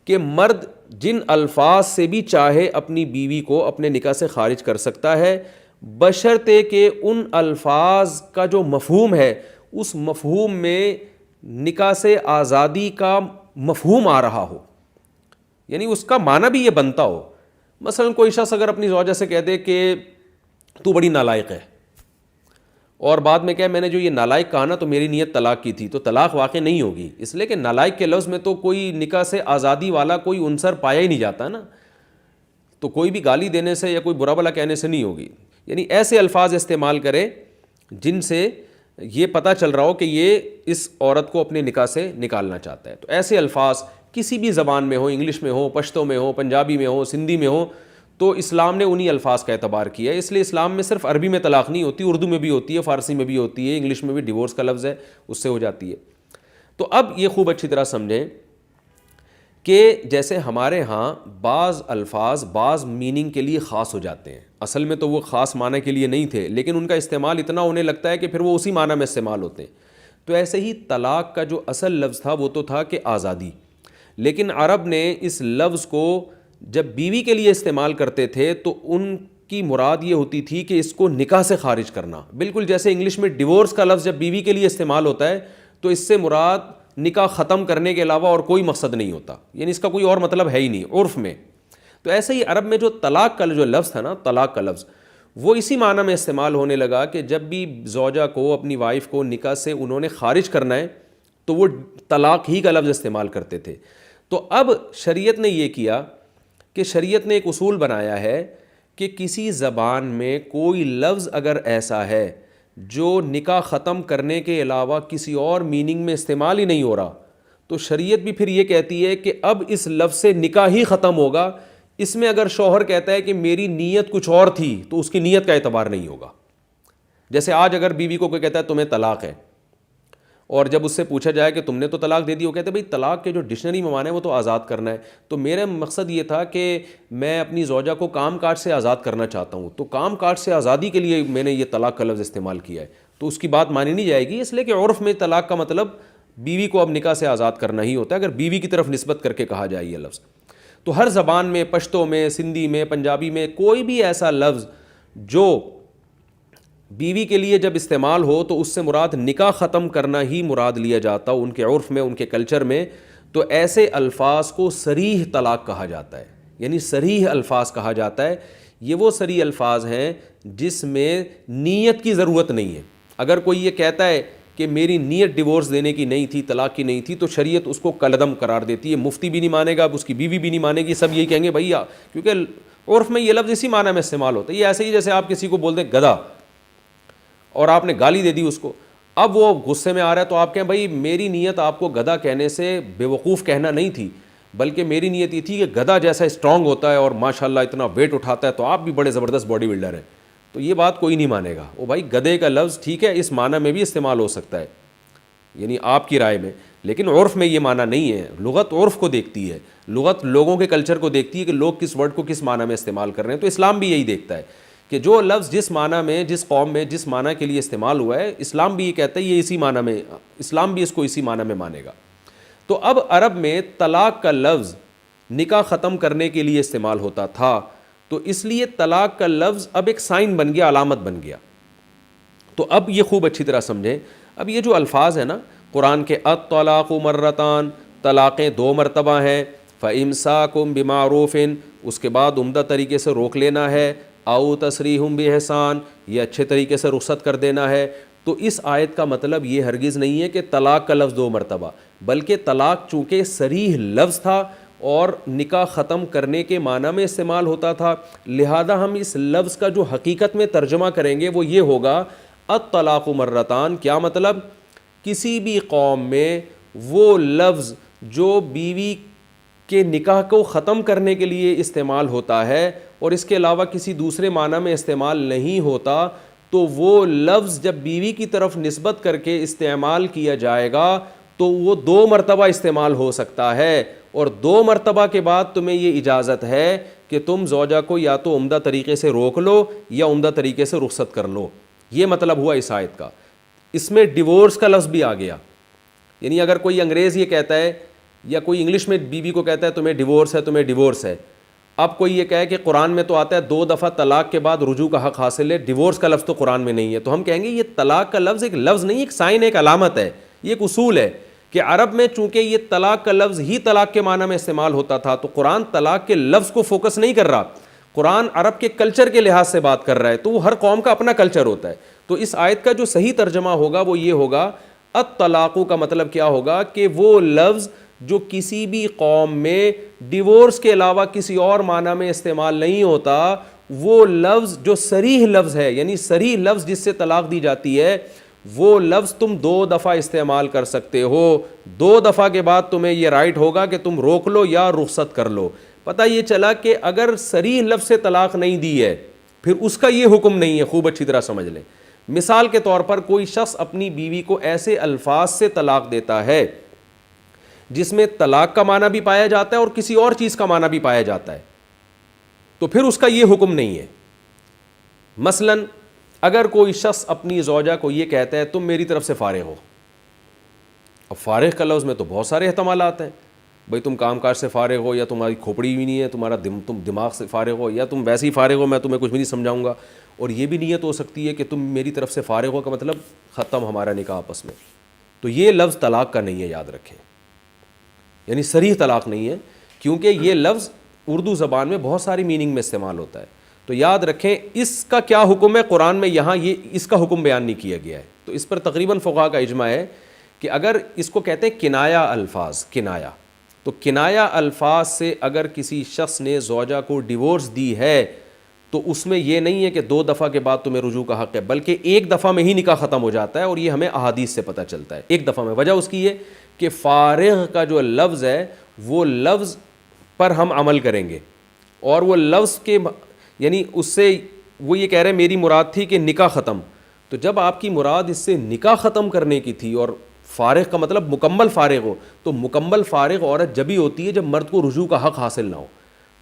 کہ مرد جن الفاظ سے بھی چاہے اپنی بیوی کو اپنے نکاح سے خارج کر سکتا ہے, بشرطے کہ ان الفاظ کا جو مفہوم ہے اس مفہوم میں نکاح سے آزادی کا مفہوم آ رہا ہو, یعنی اس کا معنی بھی یہ بنتا ہو. مثلا کوئی شخص اگر اپنی زوجہ سے کہہ دے کہ تو بڑی نالائق ہے, اور بعد میں کہے میں نے جو یہ نالائق کہا نا تو میری نیت طلاق کی تھی, تو طلاق واقع نہیں ہوگی, اس لیے کہ نالائق کے لفظ میں تو کوئی نکاح سے آزادی والا کوئی عنصر پایا ہی نہیں جاتا نا. تو کوئی بھی گالی دینے سے یا کوئی برا بھلا کہنے سے نہیں ہوگی. یعنی ایسے الفاظ استعمال کرے جن سے یہ پتہ چل رہا ہو کہ یہ اس عورت کو اپنے نکاح سے نکالنا چاہتا ہے. تو ایسے الفاظ کسی بھی زبان میں ہو, انگلش میں ہو, پشتو میں ہو, پنجابی میں ہو, سندھی میں ہو, تو اسلام نے انہی الفاظ کا اعتبار کیا ہے. اس لیے اسلام میں صرف عربی میں طلاق نہیں ہوتی, اردو میں بھی ہوتی ہے, فارسی میں بھی ہوتی ہے, انگلش میں بھی ڈیورس کا لفظ ہے اس سے ہو جاتی ہے. تو اب یہ خوب اچھی طرح سمجھیں کہ جیسے ہمارے ہاں بعض الفاظ بعض میننگ کے لیے خاص ہو جاتے ہیں, اصل میں تو وہ خاص معنی کے لیے نہیں تھے, لیکن ان کا استعمال اتنا ہونے لگتا ہے کہ پھر وہ اسی معنی میں استعمال ہوتے ہیں. تو ایسے ہی طلاق کا جو اصل لفظ تھا وہ تو تھا کہ آزادی, لیکن عرب نے اس لفظ کو جب بیوی کے لیے استعمال کرتے تھے تو ان کی مراد یہ ہوتی تھی کہ اس کو نکاح سے خارج کرنا. بالکل جیسے انگلش میں ڈیورس کا لفظ جب بیوی کے لیے استعمال ہوتا ہے تو اس سے مراد نکاح ختم کرنے کے علاوہ اور کوئی مقصد نہیں ہوتا, یعنی اس کا کوئی اور مطلب ہے ہی نہیں عرف میں. تو ایسے ہی عرب میں جو طلاق کا جو لفظ تھا نا, طلاق کا لفظ وہ اسی معنی میں استعمال ہونے لگا کہ جب بھی زوجہ کو اپنی وائف کو نکاح سے انہوں نے خارج کرنا ہے تو وہ طلاق ہی کا لفظ استعمال کرتے تھے. تو اب شریعت نے یہ کیا کہ شریعت نے ایک اصول بنایا ہے کہ کسی زبان میں کوئی لفظ اگر ایسا ہے جو نکاح ختم کرنے کے علاوہ کسی اور میننگ میں استعمال ہی نہیں ہو رہا، تو شریعت بھی پھر یہ کہتی ہے کہ اب اس لفظ سے نکاح ہی ختم ہوگا. اس میں اگر شوہر کہتا ہے کہ میری نیت کچھ اور تھی تو اس کی نیت کا اعتبار نہیں ہوگا. جیسے آج اگر بیوی کو کوئی کہتا ہے تمہیں طلاق ہے، اور جب اس سے پوچھا جائے کہ تم نے تو طلاق دے دی، وہ کہتے ہیں بھائی طلاق کے جو ڈکشنری میں معنی ہے وہ تو آزاد کرنا ہے. تو میرا مقصد یہ تھا کہ میں اپنی زوجہ کو کام کاج سے آزاد کرنا چاہتا ہوں، تو کام کاج سے آزادی کے لیے میں نے یہ طلاق کا لفظ استعمال کیا ہے، تو اس کی بات مانی نہیں جائے گی، اس لیے کہ عرف میں طلاق کا مطلب بیوی کو اب نکاح سے آزاد کرنا ہی ہوتا ہے اگر بیوی کی طرف نسبت کر کے کہا جائے یہ لفظ. تو ہر زبان میں، پشتو میں، سندھی میں، پنجابی میں، کوئی بھی ایسا لفظ جو بیوی کے لیے جب استعمال ہو تو اس سے مراد نکاح ختم کرنا ہی مراد لیا جاتا ان کے عرف میں، ان کے کلچر میں، تو ایسے الفاظ کو صریح طلاق کہا جاتا ہے. یعنی صریح الفاظ کہا جاتا ہے. یہ وہ صریح الفاظ ہیں جس میں نیت کی ضرورت نہیں ہے. اگر کوئی یہ کہتا ہے کہ میری نیت ڈیورس دینے کی نہیں تھی، طلاق کی نہیں تھی، تو شریعت اس کو کالعدم قرار دیتی ہے. مفتی بھی نہیں مانے گا، اب اس کی بیوی بھی نہیں مانے گی، سب یہی کہیں گے بھائی، کیونکہ عرف میں یہ لفظ اسی معنی میں استعمال ہوتا ہے. یہ ایسے ہی جیسے آپ کسی کو بول دیں گدھا اور آپ نے گالی دے دی اس کو، اب وہ غصے میں آ رہا ہے تو آپ کہیں بھائی میری نیت آپ کو گدھا کہنے سے بے وقوف کہنا نہیں تھی، بلکہ میری نیت یہ تھی کہ گدھا جیسا اسٹرانگ ہوتا ہے اور ماشاءاللہ اتنا ویٹ اٹھاتا ہے تو آپ بھی بڑے زبردست باڈی بلڈر ہیں. تو یہ بات کوئی نہیں مانے گا. وہ بھائی گدھے کا لفظ ٹھیک ہے اس معنی میں بھی استعمال ہو سکتا ہے، یعنی آپ کی رائے میں، لیکن عرف میں یہ معنی نہیں ہے. لغت عرف کو دیکھتی ہے، لغت لوگوں کے کلچر کو دیکھتی ہے کہ لوگ کس ورڈ کو کس معنی میں استعمال کر رہے ہیں. تو اسلام بھی یہی دیکھتا ہے کہ جو لفظ جس معنی میں، جس قوم میں، جس معنی کے لیے استعمال ہوا ہے، اسلام بھی یہ کہتا ہے یہ اسی معنی میں، اسلام بھی اس کو اسی معنی میں مانے گا. تو اب عرب میں طلاق کا لفظ نکاح ختم کرنے کے لیے استعمال ہوتا تھا، تو اس لیے طلاق کا لفظ اب ایک سائن بن گیا، علامت بن گیا. تو اب یہ خوب اچھی طرح سمجھیں. اب یہ جو الفاظ ہیں نا قرآن کے، الطلاق مرتان، طلاقیں 2 مرتبہ ہیں، فامساکم بمعروف، اس کے بعد عمدہ طریقے سے روک لینا ہے، او تسریح باحسان، یہ اچھے طریقے سے رخصت کر دینا ہے. تو اس آیت کا مطلب یہ ہرگز نہیں ہے کہ طلاق کا لفظ 2 مرتبہ، بلکہ طلاق چونکہ صریح لفظ تھا اور نکاح ختم کرنے کے معنی میں استعمال ہوتا تھا، لہذا ہم اس لفظ کا جو حقیقت میں ترجمہ کریں گے وہ یہ ہوگا الطلاق مرتان. کیا مطلب؟ کسی بھی قوم میں وہ لفظ جو بیوی کے نکاح کو ختم کرنے کے لیے استعمال ہوتا ہے اور اس کے علاوہ کسی دوسرے معنی میں استعمال نہیں ہوتا، تو وہ لفظ جب بیوی کی طرف نسبت کر کے استعمال کیا جائے گا تو وہ 2 مرتبہ استعمال ہو سکتا ہے. اور 2 مرتبہ کے بعد تمہیں یہ اجازت ہے کہ تم زوجہ کو یا تو عمدہ طریقے سے روک لو یا عمدہ طریقے سے رخصت کر لو. یہ مطلب ہوا اس آیت کا. اس میں ڈیورس کا لفظ بھی آ گیا. یعنی اگر کوئی انگریز یہ کہتا ہے یا کوئی انگلش میں بیوی کو کہتا ہے تمہیں ڈیورس ہے، تمہیں ڈیورس ہے، اب کوئی یہ کہے کہ قرآن میں تو آتا ہے 2 دفعہ طلاق کے بعد رجوع کا حق حاصل ہے، ڈیورس کا لفظ تو قرآن میں نہیں ہے، تو ہم کہیں گے یہ طلاق کا لفظ ایک لفظ نہیں، ایک سائن، ایک علامت ہے. یہ ایک اصول ہے کہ عرب میں چونکہ یہ طلاق کا لفظ ہی طلاق کے معنی میں استعمال ہوتا تھا، تو قرآن طلاق کے لفظ کو فوکس نہیں کر رہا، قرآن عرب کے کلچر کے لحاظ سے بات کر رہا ہے. تو وہ ہر قوم کا اپنا کلچر ہوتا ہے. تو اس آیت کا جو صحیح ترجمہ ہوگا وہ یہ ہوگا، الطلاق کا مطلب کیا ہوگا کہ وہ لفظ جو کسی بھی قوم میں ڈیورس کے علاوہ کسی اور معنی میں استعمال نہیں ہوتا، وہ لفظ جو صریح لفظ ہے، یعنی صریح لفظ جس سے طلاق دی جاتی ہے، وہ لفظ تم 2 دفعہ استعمال کر سکتے ہو. 2 دفعہ کے بعد تمہیں یہ رائٹ ہوگا کہ تم روک لو یا رخصت کر لو. پتہ یہ چلا کہ اگر صریح لفظ سے طلاق نہیں دی ہے پھر اس کا یہ حکم نہیں ہے. خوب اچھی طرح سمجھ لیں. مثال کے طور پر کوئی شخص اپنی بیوی کو ایسے الفاظ سے طلاق دیتا ہے جس میں طلاق کا معنی بھی پایا جاتا ہے اور کسی اور چیز کا معنی بھی پایا جاتا ہے، تو پھر اس کا یہ حکم نہیں ہے. مثلا اگر کوئی شخص اپنی زوجہ کو یہ کہتا ہے تم میری طرف سے فارغ ہو، اب فارغ کا لفظ میں تو بہت سارے احتمالات ہیں، بھئی تم کام کاج سے فارغ ہو، یا تمہاری کھوپڑی بھی نہیں ہے، تم دماغ سے فارغ ہو، یا تم ویسے ہی فارغ ہو، میں تمہیں کچھ بھی نہیں سمجھاؤں گا. اور یہ بھی نیت ہو سکتی ہے کہ تم میری طرف سے فارغ ہو کا مطلب ختم ہمارا نکاح آپس میں. تو یہ لفظ طلاق کا نہیں ہے، یاد رکھیں، یعنی صریح طلاق نہیں ہے، کیونکہ یہ لفظ اردو زبان میں بہت ساری میننگ میں استعمال ہوتا ہے. تو یاد رکھیں اس کا کیا حکم ہے، قرآن میں یہاں یہ اس کا حکم بیان نہیں کیا گیا ہے. تو اس پر تقریباً فقہاء کا اجماع ہے کہ اگر اس کو کہتے ہیں کنایا الفاظ، کنایا، تو کنایا الفاظ سے اگر کسی شخص نے زوجہ کو ڈیورس دی ہے تو اس میں یہ نہیں ہے کہ 2 دفعہ کے بعد تمہیں رجوع کا حق ہے، بلکہ 1 دفعہ میں ہی نکاح ختم ہو جاتا ہے، اور یہ ہمیں احادیث سے پتہ چلتا ہے 1 دفعہ میں۔ وجہ اس کی یہ کہ فارغ کا جو لفظ ہے وہ لفظ پر ہم عمل کریں گے، اور وہ لفظ کے یعنی اس سے وہ یہ کہہ رہے ہیں میری مراد تھی کہ نکاح ختم، تو جب آپ کی مراد اس سے نکاح ختم کرنے کی تھی، اور فارغ کا مطلب مکمل فارغ ہو، تو مکمل فارغ عورت جبھی ہوتی ہے جب مرد کو رجوع کا حق حاصل نہ ہو۔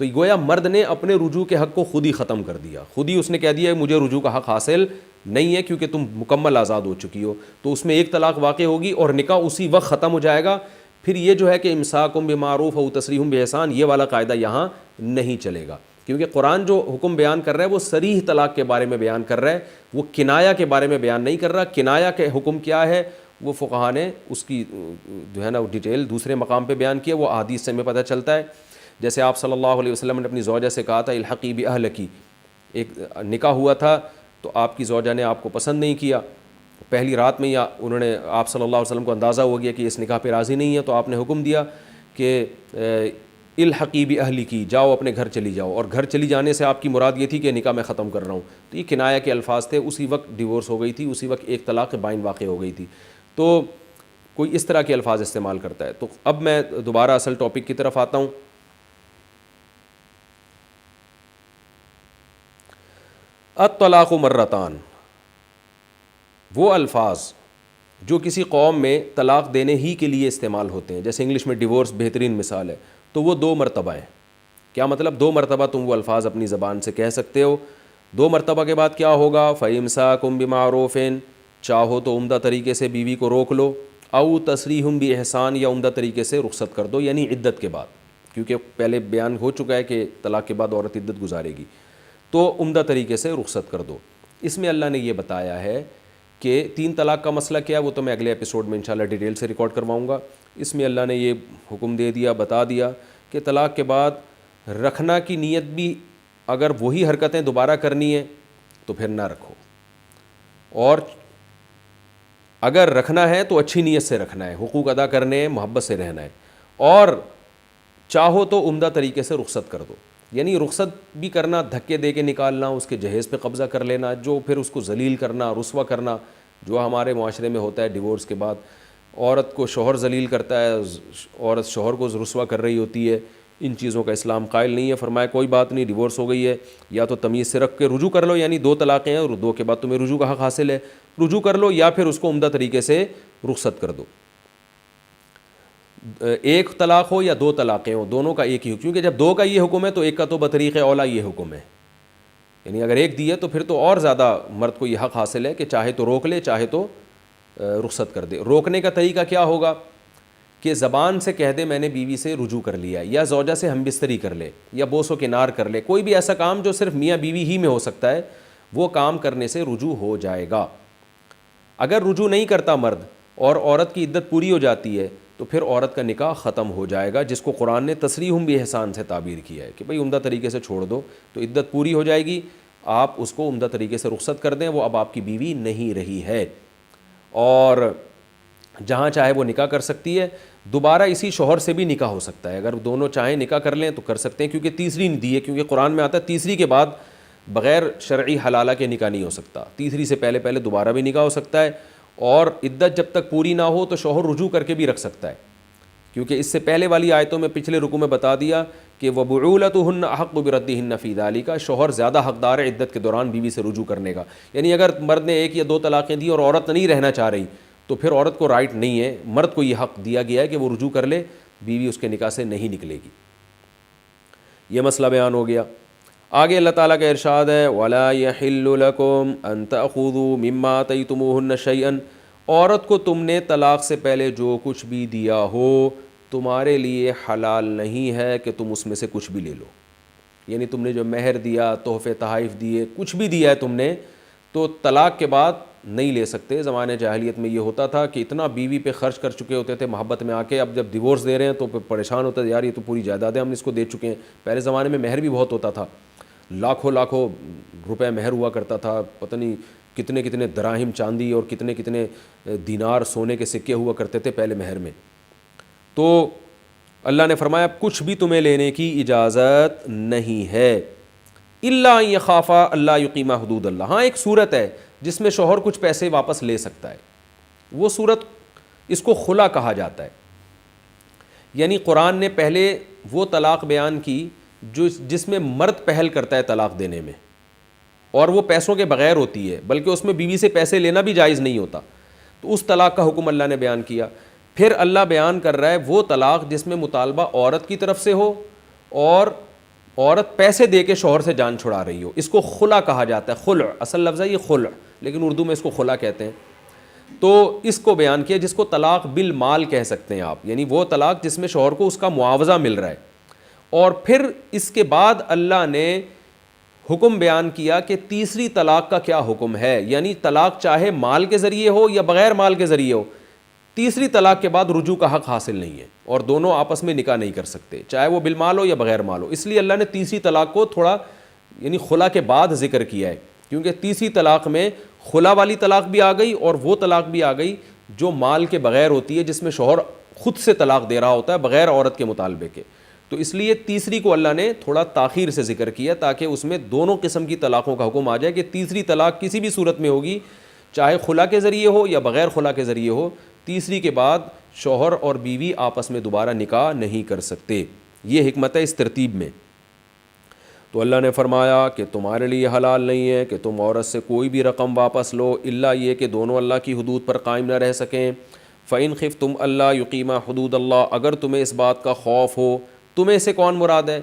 تو گویا مرد نے اپنے رجوع کے حق کو خود ہی ختم کر دیا، خود ہی اس نے کہہ دیا مجھے رجوع کا حق حاصل نہیں ہے کیونکہ تم مکمل آزاد ہو چکی ہو، تو اس میں 1 طلاق واقع ہوگی اور نکاح اسی وقت ختم ہو جائے گا۔ پھر یہ جو ہے کہ امساکم بمعروف او تسریحم باحسان، یہ والا قاعدہ یہاں نہیں چلے گا، کیونکہ قرآن جو حکم بیان کر رہا ہے وہ صریح طلاق کے بارے میں بیان کر رہا ہے، وہ کنایا کے بارے میں بیان نہیں کر رہا۔ کنایا کے حکم کیا ہے وہ فقہا نے اس کی جو ہے نا ڈیٹیل دوسرے مقام پہ بیان کیا، وہ احادیث سے ہمیں پتہ چلتا ہے۔ جیسے آپ صلی اللہ علیہ وسلم نے اپنی زوجہ سے کہا تھا الحقی باہلکی، ایک نکاح ہوا تھا تو آپ کی زوجہ نے آپ کو پسند نہیں کیا، پہلی رات میں یا انہوں نے آپ صلی اللہ علیہ وسلم کو اندازہ ہو گیا کہ اس نکاح پہ راضی نہیں ہے، تو آپ نے حکم دیا کہ الحقی باہلکی، جاؤ اپنے گھر چلی جاؤ، اور گھر چلی جانے سے آپ کی مراد یہ تھی کہ نکاح میں ختم کر رہا ہوں، تو یہ کنایا کے الفاظ تھے، اسی وقت ڈیورس ہو گئی تھی، اسی وقت 1 طلاق بائن واقع ہو گئی تھی۔ تو کوئی اس طرح کے الفاظ استعمال کرتا ہے۔ تو اب میں دوبارہ اصل ٹاپک کی طرف آتا ہوں۔ الطلاق مرتان، وہ الفاظ جو کسی قوم میں طلاق دینے ہی کے لیے استعمال ہوتے ہیں، جیسے انگلش میں ڈیورس بہترین مثال ہے، تو وہ 2 مرتبہ ہیں۔ کیا مطلب 2 مرتبہ تم وہ الفاظ اپنی زبان سے کہہ سکتے ہو؟ 2 مرتبہ کے بعد کیا ہوگا؟ فَإِمْسَاكُمْ بِمَعْرُوفٍ، چاہو تو عمدہ طریقے سے بیوی کو روک لو، او تسریحم بِإِحْسَان، یا عمدہ طریقے سے رخصت کر دو، یعنی عدت کے بعد، کیونکہ پہلے بیان ہو چکا ہے کہ طلاق کے بعد عورت عدت گزارے گی، تو عمدہ طریقے سے رخصت کر دو۔ اس میں اللہ نے یہ بتایا ہے کہ 3 طلاق کا مسئلہ کیا ہے، وہ تو میں اگلے ایپیسوڈ میں انشاءاللہ ڈیٹیل سے ریکارڈ کرواؤں گا۔ اس میں اللہ نے یہ حکم دے دیا، بتا دیا کہ طلاق کے بعد رکھنا کی نیت بھی اگر وہی حرکتیں دوبارہ کرنی ہے تو پھر نہ رکھو، اور اگر رکھنا ہے تو اچھی نیت سے رکھنا ہے، حقوق ادا کرنے ہیں، محبت سے رہنا ہے، اور چاہو تو عمدہ طریقے سے رخصت کر دو، یعنی رخصت بھی کرنا دھکے دے کے نکالنا، اس کے جہیز پہ قبضہ کر لینا، جو پھر اس کو ذلیل کرنا، رسوا کرنا، جو ہمارے معاشرے میں ہوتا ہے ڈیورس کے بعد، عورت کو شوہر ذلیل کرتا ہے، عورت شوہر کو رسوا کر رہی ہوتی ہے، ان چیزوں کا اسلام قائل نہیں ہے۔ فرمایا کوئی بات نہیں، ڈیورس ہو گئی ہے، یا تو تمیز سے رکھ کے رجوع کر لو، یعنی 2 طلاقیں ہیں اور 2 کے بعد تمہیں رجوع کا حق حاصل ہے، رجوع کر لو، یا پھر اس کو عمدہ طریقے سے رخصت کر دو۔ 1 طلاق ہو یا 2 طلاقیں ہوں، دونوں کا ایک ہی، کیونکہ جب 2 کا یہ حکم ہے تو 1 کا تو بطریق اولا یہ حکم ہے، یعنی اگر 1 دی ہے تو پھر تو اور زیادہ مرد کو یہ حق حاصل ہے کہ چاہے تو روک لے، چاہے تو رخصت کر دے۔ روکنے کا طریقہ کیا ہوگا کہ زبان سے کہہ دے میں نے بیوی سے رجوع کر لیا، یا زوجہ سے ہم بستری کر لے، یا بوس و کنار کر لے، کوئی بھی ایسا کام جو صرف میاں بیوی ہی میں ہو سکتا ہے، وہ کام کرنے سے رجوع ہو جائے گا۔ اگر رجوع نہیں کرتا مرد اور عورت کی عدت پوری ہو جاتی ہے تو پھر عورت کا نکاح ختم ہو جائے گا، جس کو قرآن نے تسریحم باحسان سے تعبیر کیا ہے کہ بھئی عمدہ طریقے سے چھوڑ دو، تو عدت پوری ہو جائے گی، آپ اس کو عمدہ طریقے سے رخصت کر دیں، وہ اب آپ کی بیوی نہیں رہی ہے، اور جہاں چاہے وہ نکاح کر سکتی ہے، دوبارہ اسی شوہر سے بھی نکاح ہو سکتا ہے، اگر دونوں چاہیں نکاح کر لیں تو کر سکتے ہیں، کیونکہ تیسری نہیں دی ہے، کیونکہ قرآن میں آتا ہے تیسری کے بعد بغیر شرعی حلالہ کے نکاح نہیں ہو سکتا، تیسری سے پہلے دوبارہ بھی نکاح ہو سکتا ہے، اور عدت جب تک پوری نہ ہو تو شوہر رجوع کر کے بھی رکھ سکتا ہے، کیونکہ اس سے پہلے والی آیتوں میں پچھلے رکوع میں بتا دیا کہ وَبُعُولَتُهُنَّ أَحَقُّ بِرَدِّهِنَّ فِي ذَلِكَ، شوہر زیادہ حقدار ہے عدت کے دوران بیوی سے رجوع کرنے کا، یعنی اگر مرد نے 1 یا 2 طلاقیں دی اور عورت نہیں رہنا چاہ رہی تو پھر عورت کو رائٹ نہیں ہے، مرد کو یہ حق دیا گیا ہے کہ وہ رجوع کر لے، بیوی اس کے نکاح سے نہیں نکلے گی۔ یہ مسئلہ بیان ہو گیا۔ آگے اللہ تعالیٰ کا ارشاد ہے وَلَا يَحِلُّ لَكُمْ أَن تَأْخُذُوا مِمَّا آتَيْتُمُوهُنَّ شَيْئًا، عورت کو تم نے طلاق سے پہلے جو کچھ بھی دیا ہو تمہارے لیے حلال نہیں ہے کہ تم اس میں سے کچھ بھی لے لو، یعنی تم نے جو مہر دیا، تحفے تحائف دیے، کچھ بھی دیا ہے تم نے، تو طلاق کے بعد نہیں لے سکتے۔ زمانے جاہلیت میں یہ ہوتا تھا کہ اتنا بیوی پہ خرچ کر چکے ہوتے تھے محبت میں آ کے، اب جب ڈیورس دے رہے ہیں تو پریشان ہوتا ہے، یار یہ تو پوری جائیدادیں ہم اس کو دے چکے ہیں۔ پہلے زمانے میں مہر بھی بہت ہوتا تھا، لاکھوں روپے مہر ہوا کرتا تھا، پتہ نہیں کتنے کتنے دراہم چاندی اور کتنے کتنے دینار سونے کے سکے ہوا کرتے تھے پہلے مہر میں۔ تو اللہ نے فرمایا کچھ بھی تمہیں لینے کی اجازت نہیں ہے، الا ان یخافا اللہ یقیما حدود اللہ. ہاں ایک صورت ہے جس میں شوہر کچھ پیسے واپس لے سکتا ہے, وہ صورت اس کو خلا کہا جاتا ہے. یعنی قرآن نے پہلے وہ طلاق بیان کی جس میں مرد پہل کرتا ہے طلاق دینے میں, اور وہ پیسوں کے بغیر ہوتی ہے, بلکہ اس میں بیوی سے پیسے لینا بھی جائز نہیں ہوتا. تو اس طلاق کا حکم اللہ نے بیان کیا. پھر اللہ بیان کر رہا ہے وہ طلاق جس میں مطالبہ عورت کی طرف سے ہو اور عورت پیسے دے کے شوہر سے جان چھڑا رہی ہو, اس کو خلا کہا جاتا ہے. خلع اصل لفظ ہے یہ خلع, لیکن اردو میں اس کو خلا کہتے ہیں. تو اس کو بیان کیا جس کو طلاق بالمال کہہ سکتے ہیں آپ, یعنی وہ طلاق جس میں شوہر کو اس کا معاوضہ مل رہا ہے. اور پھر اس کے بعد اللہ نے حکم بیان کیا کہ تیسری طلاق کا کیا حکم ہے, یعنی طلاق چاہے مال کے ذریعے ہو یا بغیر مال کے ذریعے ہو, تیسری طلاق کے بعد رجوع کا حق حاصل نہیں ہے, اور دونوں آپس میں نکاح نہیں کر سکتے, چاہے وہ بالمال ہو یا بغیر مال ہو. اس لیے اللہ نے تیسری طلاق کو تھوڑا یعنی خلا کے بعد ذکر کیا ہے, کیونکہ تیسری طلاق میں خلا والی طلاق بھی آ گئی اور وہ طلاق بھی آ گئی جو مال کے بغیر ہوتی ہے, جس میں شوہر خود سے طلاق دے رہا ہوتا ہے بغیر عورت کے مطالبے کے. تو اس لیے تیسری کو اللہ نے تھوڑا تاخیر سے ذکر کیا تاکہ اس میں دونوں قسم کی طلاقوں کا حکم آ جائے کہ تیسری طلاق کسی بھی صورت میں ہوگی, چاہے خلا کے ذریعے ہو یا بغیر خلا کے ذریعے ہو, تیسری کے بعد شوہر اور بیوی آپس میں دوبارہ نکاح نہیں کر سکتے. یہ حکمت ہے اس ترتیب میں. تو اللہ نے فرمایا کہ تمہارے لیے حلال نہیں ہے کہ تم عورت سے کوئی بھی رقم واپس لو الا یہ کہ دونوں اللہ کی حدود پر قائم نہ رہ سکیں. فَإِنْ خِفْتُمْ أَلَّا يُقِيمَا حُدُودَ اللَّهِ, اگر تمہیں اس بات کا خوف ہو. تمہیں سے کون مراد ہے؟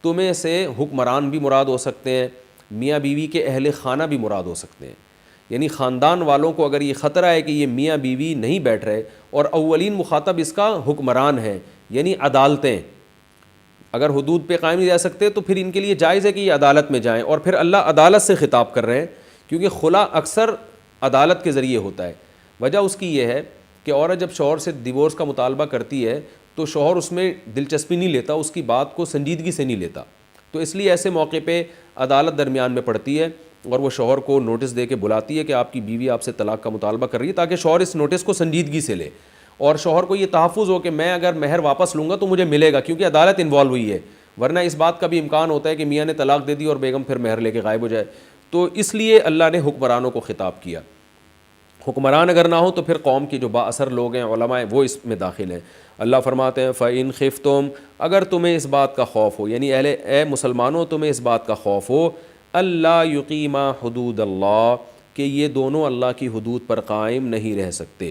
تمہیں سے حکمران بھی مراد ہو سکتے ہیں, میاں بیوی کے اہل خانہ بھی مراد ہو سکتے ہیں. یعنی خاندان والوں کو اگر یہ خطرہ ہے کہ یہ میاں بیوی نہیں بیٹھ رہے, اور اولین مخاطب اس کا حکمران ہے یعنی عدالتیں, اگر حدود پہ قائم نہیں رہ سکتے تو پھر ان کے لیے جائز ہے کہ یہ عدالت میں جائیں. اور پھر اللہ عدالت سے خطاب کر رہے ہیں کیونکہ خلا اکثر عدالت کے ذریعے ہوتا ہے. وجہ اس کی یہ ہے کہ عورت جب شوہر سے ڈیورس کا مطالبہ کرتی ہے تو شوہر اس میں دلچسپی نہیں لیتا, اس کی بات کو سنجیدگی سے نہیں لیتا. تو اس لیے ایسے موقع پہ عدالت درمیان میں پڑتی ہے اور وہ شوہر کو نوٹس دے کے بلاتی ہے کہ آپ کی بیوی آپ سے طلاق کا مطالبہ کر رہی ہے, تاکہ شوہر اس نوٹس کو سنجیدگی سے لے اور شوہر کو یہ تحفظ ہو کہ میں اگر مہر واپس لوں گا تو مجھے ملے گا, کیونکہ عدالت انوالو ہوئی ہے. ورنہ اس بات کا بھی امکان ہوتا ہے کہ میاں نے طلاق دے دی اور بیگم پھر مہر لے کے غائب ہو جائے. تو اس لیے اللہ نے حکمرانوں کو خطاب کیا. حکمران اگر نہ ہو تو پھر قوم کے جو با اثر لوگ ہیں, علماء ہیں, وہ اس میں داخل ہیں. اللہ فرماتے ہیں فَإِنْ خِفْتُمْ, اگر تمہیں اس بات کا خوف ہو, یعنی اے مسلمانوں تمہیں اس بات کا خوف ہو, اللہ یقیما حدود اللہ, کہ یہ دونوں اللہ کی حدود پر قائم نہیں رہ سکتے,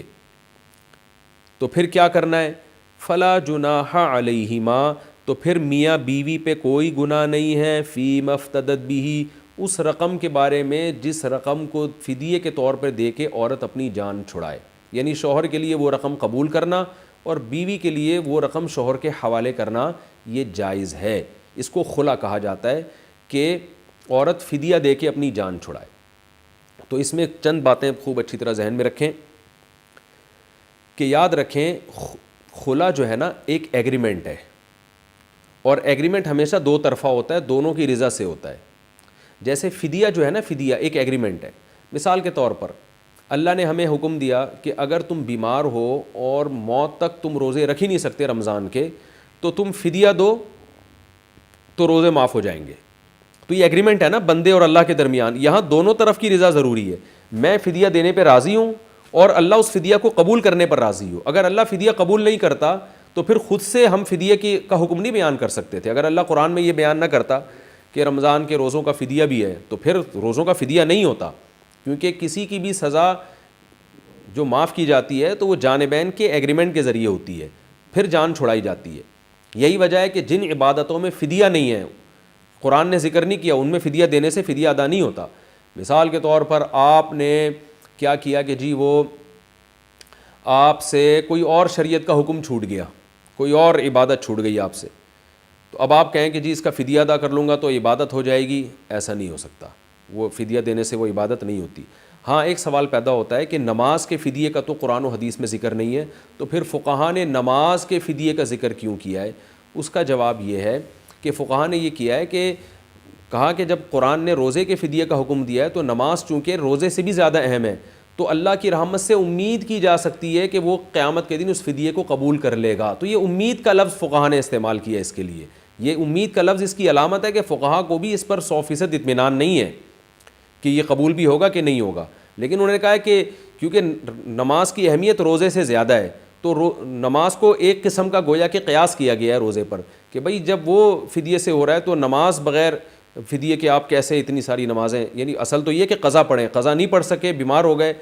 تو پھر کیا کرنا ہے؟ فلا جناح علیہما, تو پھر میاں بیوی پہ کوئی گناہ نہیں ہے, فی مفتدت بھی, اس رقم کے بارے میں جس رقم کو فدیے کے طور پر دے کے عورت اپنی جان چھڑائے. یعنی شوہر کے لیے وہ رقم قبول کرنا اور بیوی کے لیے وہ رقم شوہر کے حوالے کرنا یہ جائز ہے. اس کو خلا کہا جاتا ہے کہ عورت فدیہ دے کے اپنی جان چھڑائے. تو اس میں چند باتیں خوب اچھی طرح ذہن میں رکھیں کہ یاد رکھیں خلا جو ہے نا ایک ایگریمنٹ ہے, اور ایگریمنٹ ہمیشہ دو طرفہ ہوتا ہے, دونوں کی رضا سے ہوتا ہے. جیسے فدیہ جو ہے نا, فدیہ ایک ایگریمنٹ ہے. مثال کے طور پر اللہ نے ہمیں حکم دیا کہ اگر تم بیمار ہو اور موت تک تم روزے رکھ ہی نہیں سکتے رمضان کے, تو تم فدیہ دو تو روزے معاف ہو جائیں گے. تو یہ ایگریمنٹ ہے نا بندے اور اللہ کے درمیان, یہاں دونوں طرف کی رضا ضروری ہے. میں فدیہ دینے پہ راضی ہوں اور اللہ اس فدیہ کو قبول کرنے پر راضی ہو. اگر اللہ فدیہ قبول نہیں کرتا تو پھر خود سے ہم فدیہ کا حکم نہیں بیان کر سکتے تھے. اگر اللہ قرآن میں یہ بیان نہ کرتا کہ رمضان کے روزوں کا فدیہ بھی ہے, تو پھر روزوں کا فدیہ نہیں ہوتا, کیونکہ کسی کی بھی سزا جو معاف کی جاتی ہے تو وہ جانبین کے ایگریمنٹ کے ذریعے ہوتی ہے, پھر جان چھڑائی جاتی ہے. یہی وجہ ہے کہ جن عبادتوں میں فدیہ نہیں ہے, قرآن نے ذکر نہیں کیا, ان میں فدیہ دینے سے فدیہ ادا نہیں ہوتا. مثال کے طور پر آپ نے کیا کیا کہ جی وہ آپ سے کوئی اور شریعت کا حکم چھوٹ گیا, کوئی اور عبادت چھوٹ گئی آپ سے, تو اب آپ کہیں کہ جی اس کا فدیہ ادا کر لوں گا تو عبادت ہو جائے گی. ایسا نہیں ہو سکتا, وہ فدیہ دینے سے وہ عبادت نہیں ہوتی. ہاں ایک سوال پیدا ہوتا ہے کہ نماز کے فدیے کا تو قرآن و حدیث میں ذکر نہیں ہے, تو پھر فقہا نے نماز کے فدیے کا ذکر کیوں کیا ہے؟ اس کا جواب یہ ہے کہ فقہا نے یہ کیا ہے کہ کہا کہ جب قرآن نے روزے کے فدیے کا حکم دیا ہے تو نماز چونکہ روزے سے بھی زیادہ اہم ہے, تو اللہ کی رحمت سے امید کی جا سکتی ہے کہ وہ قیامت کے دن اس فدیے کو قبول کر لے گا. تو یہ امید کا لفظ فقہا نے استعمال کیا اس کے لیے, یہ امید کا لفظ اس کی علامت ہے کہ فقہا کو بھی اس پر 100% اطمینان نہیں ہے کہ یہ قبول بھی ہوگا کہ نہیں ہوگا، لیکن انہوں نے کہا ہے کہ کیونکہ نماز کی اہمیت روزے سے زیادہ ہے تو نماز کو ایک قسم کا گویا کہ قیاس کیا گیا ہے روزے پر، کہ بھئی جب وہ فدیے سے ہو رہا ہے تو نماز بغیر فدیے کے آپ کیسے اتنی ساری نمازیں، یعنی اصل تو یہ کہ قضا پڑھیں، قضا نہیں پڑھ سکے، بیمار ہو گئے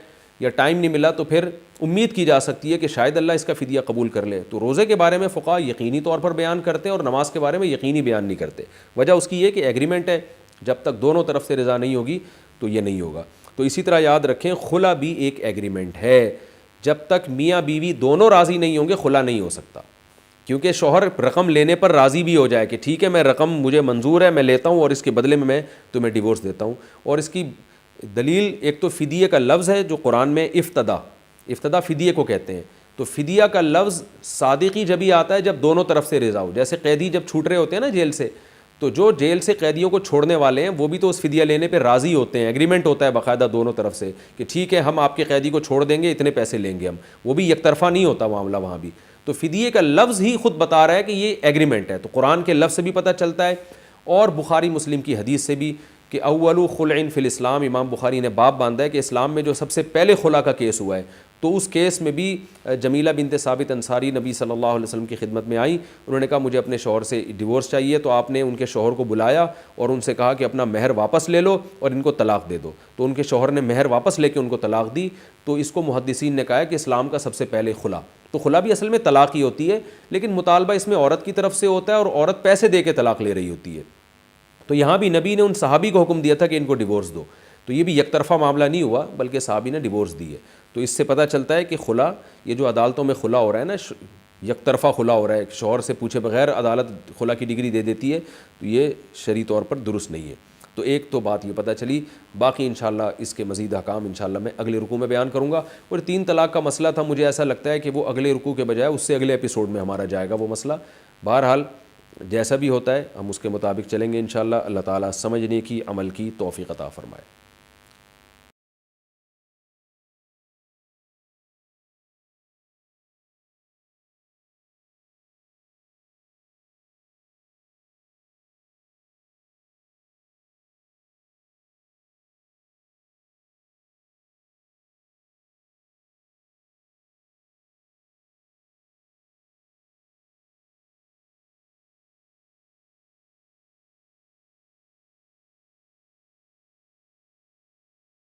یا ٹائم نہیں ملا، تو پھر امید کی جا سکتی ہے کہ شاید اللہ اس کا فدیہ قبول کر لے۔ تو روزے کے بارے میں فقہا یقینی طور پر بیان کرتے ہیں اور نماز کے بارے میں یقینی بیان نہیں کرتے۔ وجہ اس کی یہ کہ ایگریمنٹ ہے، جب تک دونوں طرف سے رضا نہیں ہوگی تو یہ نہیں ہوگا۔ تو اسی طرح یاد رکھیں خلا بھی ایک ایگریمنٹ ہے، جب تک میاں بیوی دونوں راضی نہیں ہوں گے خلا نہیں ہو سکتا، کیونکہ شوہر رقم لینے پر راضی بھی ہو جائے کہ ٹھیک ہے میں رقم مجھے منظور ہے میں لیتا ہوں اور اس کے بدلے میں تمہیں ڈیورس دیتا ہوں۔ اور اس کی دلیل ایک تو فدیے کا لفظ ہے جو قرآن میں افتدا فدیے کو کہتے ہیں، تو فدیہ کا لفظ صادقی جب ہی آتا ہے جب دونوں طرف سے رضا ہو۔ جیسے قیدی جب چھوٹ رہے ہوتے ہیں نا جیل سے، تو جو جیل سے قیدیوں کو چھوڑنے والے ہیں وہ بھی تو اس فدیہ لینے پہ راضی ہوتے ہیں، ایگریمنٹ ہوتا ہے باقاعدہ دونوں طرف سے کہ ٹھیک ہے ہم آپ کے قیدی کو چھوڑ دیں گے، اتنے پیسے لیں گے ہم، وہ بھی یک طرفہ نہیں ہوتا معاملہ وہاں بھی۔ تو فدیے کا لفظ ہی خود بتا رہا ہے کہ یہ ایگریمنٹ ہے، تو قرآن کے لفظ سے بھی پتہ چلتا ہے اور بخاری مسلم کی حدیث سے بھی کہ اول خلع فی الاسلام، امام بخاری نے باب باندھا ہے کہ اسلام میں جو سب سے پہلے خلا کا کیس ہوا ہے، تو اس کیس میں بھی جمیلہ بنت ثابت انصاری نبی صلی اللہ علیہ وسلم کی خدمت میں آئیں، انہوں نے کہا مجھے اپنے شوہر سے ڈیورس چاہیے، تو آپ نے ان کے شوہر کو بلایا اور ان سے کہا کہ اپنا مہر واپس لے لو اور ان کو طلاق دے دو، تو ان کے شوہر نے مہر واپس لے کے ان کو طلاق دی۔ تو اس کو محدثین نے کہا ہے کہ اسلام کا سب سے پہلے خلا، تو خلا بھی اصل میں طلاق ہی ہوتی ہے، لیکن مطالبہ اس میں عورت کی طرف سے ہوتا ہے اور عورت پیسے دے کے طلاق لے رہی ہوتی ہے۔ تو یہاں بھی نبی نے ان صحابی کو حکم دیا تھا کہ ان کو ڈیورس دو، تو یہ بھی یک طرفہ معاملہ نہیں ہوا بلکہ صحابی نے ڈیورس دی ہے۔ تو اس سے پتہ چلتا ہے کہ خلا، یہ جو عدالتوں میں خلا ہو رہا ہے نا، یک طرفہ خلا ہو رہا ہے، شوہر سے پوچھے بغیر عدالت خلا کی ڈگری دے دیتی ہے، تو یہ شرعی طور پر درست نہیں ہے۔ تو ایک تو بات یہ پتہ چلی، باقی انشاءاللہ اس کے مزید احکام انشاءاللہ میں اگلے رکوع میں بیان کروں گا۔ اور 3 طلاق کا مسئلہ تھا، مجھے ایسا لگتا ہے کہ وہ اگلے رکوع کے بجائے اس سے اگلے ایپیسوڈ میں ہمارا جائے گا وہ مسئلہ۔ بہرحال جیسا بھی ہوتا ہے ہم اس کے مطابق چلیں گے انشاءاللہ۔ اللہ تعالیٰ سمجھنے کی، عمل کی توفیق عطا فرمائے۔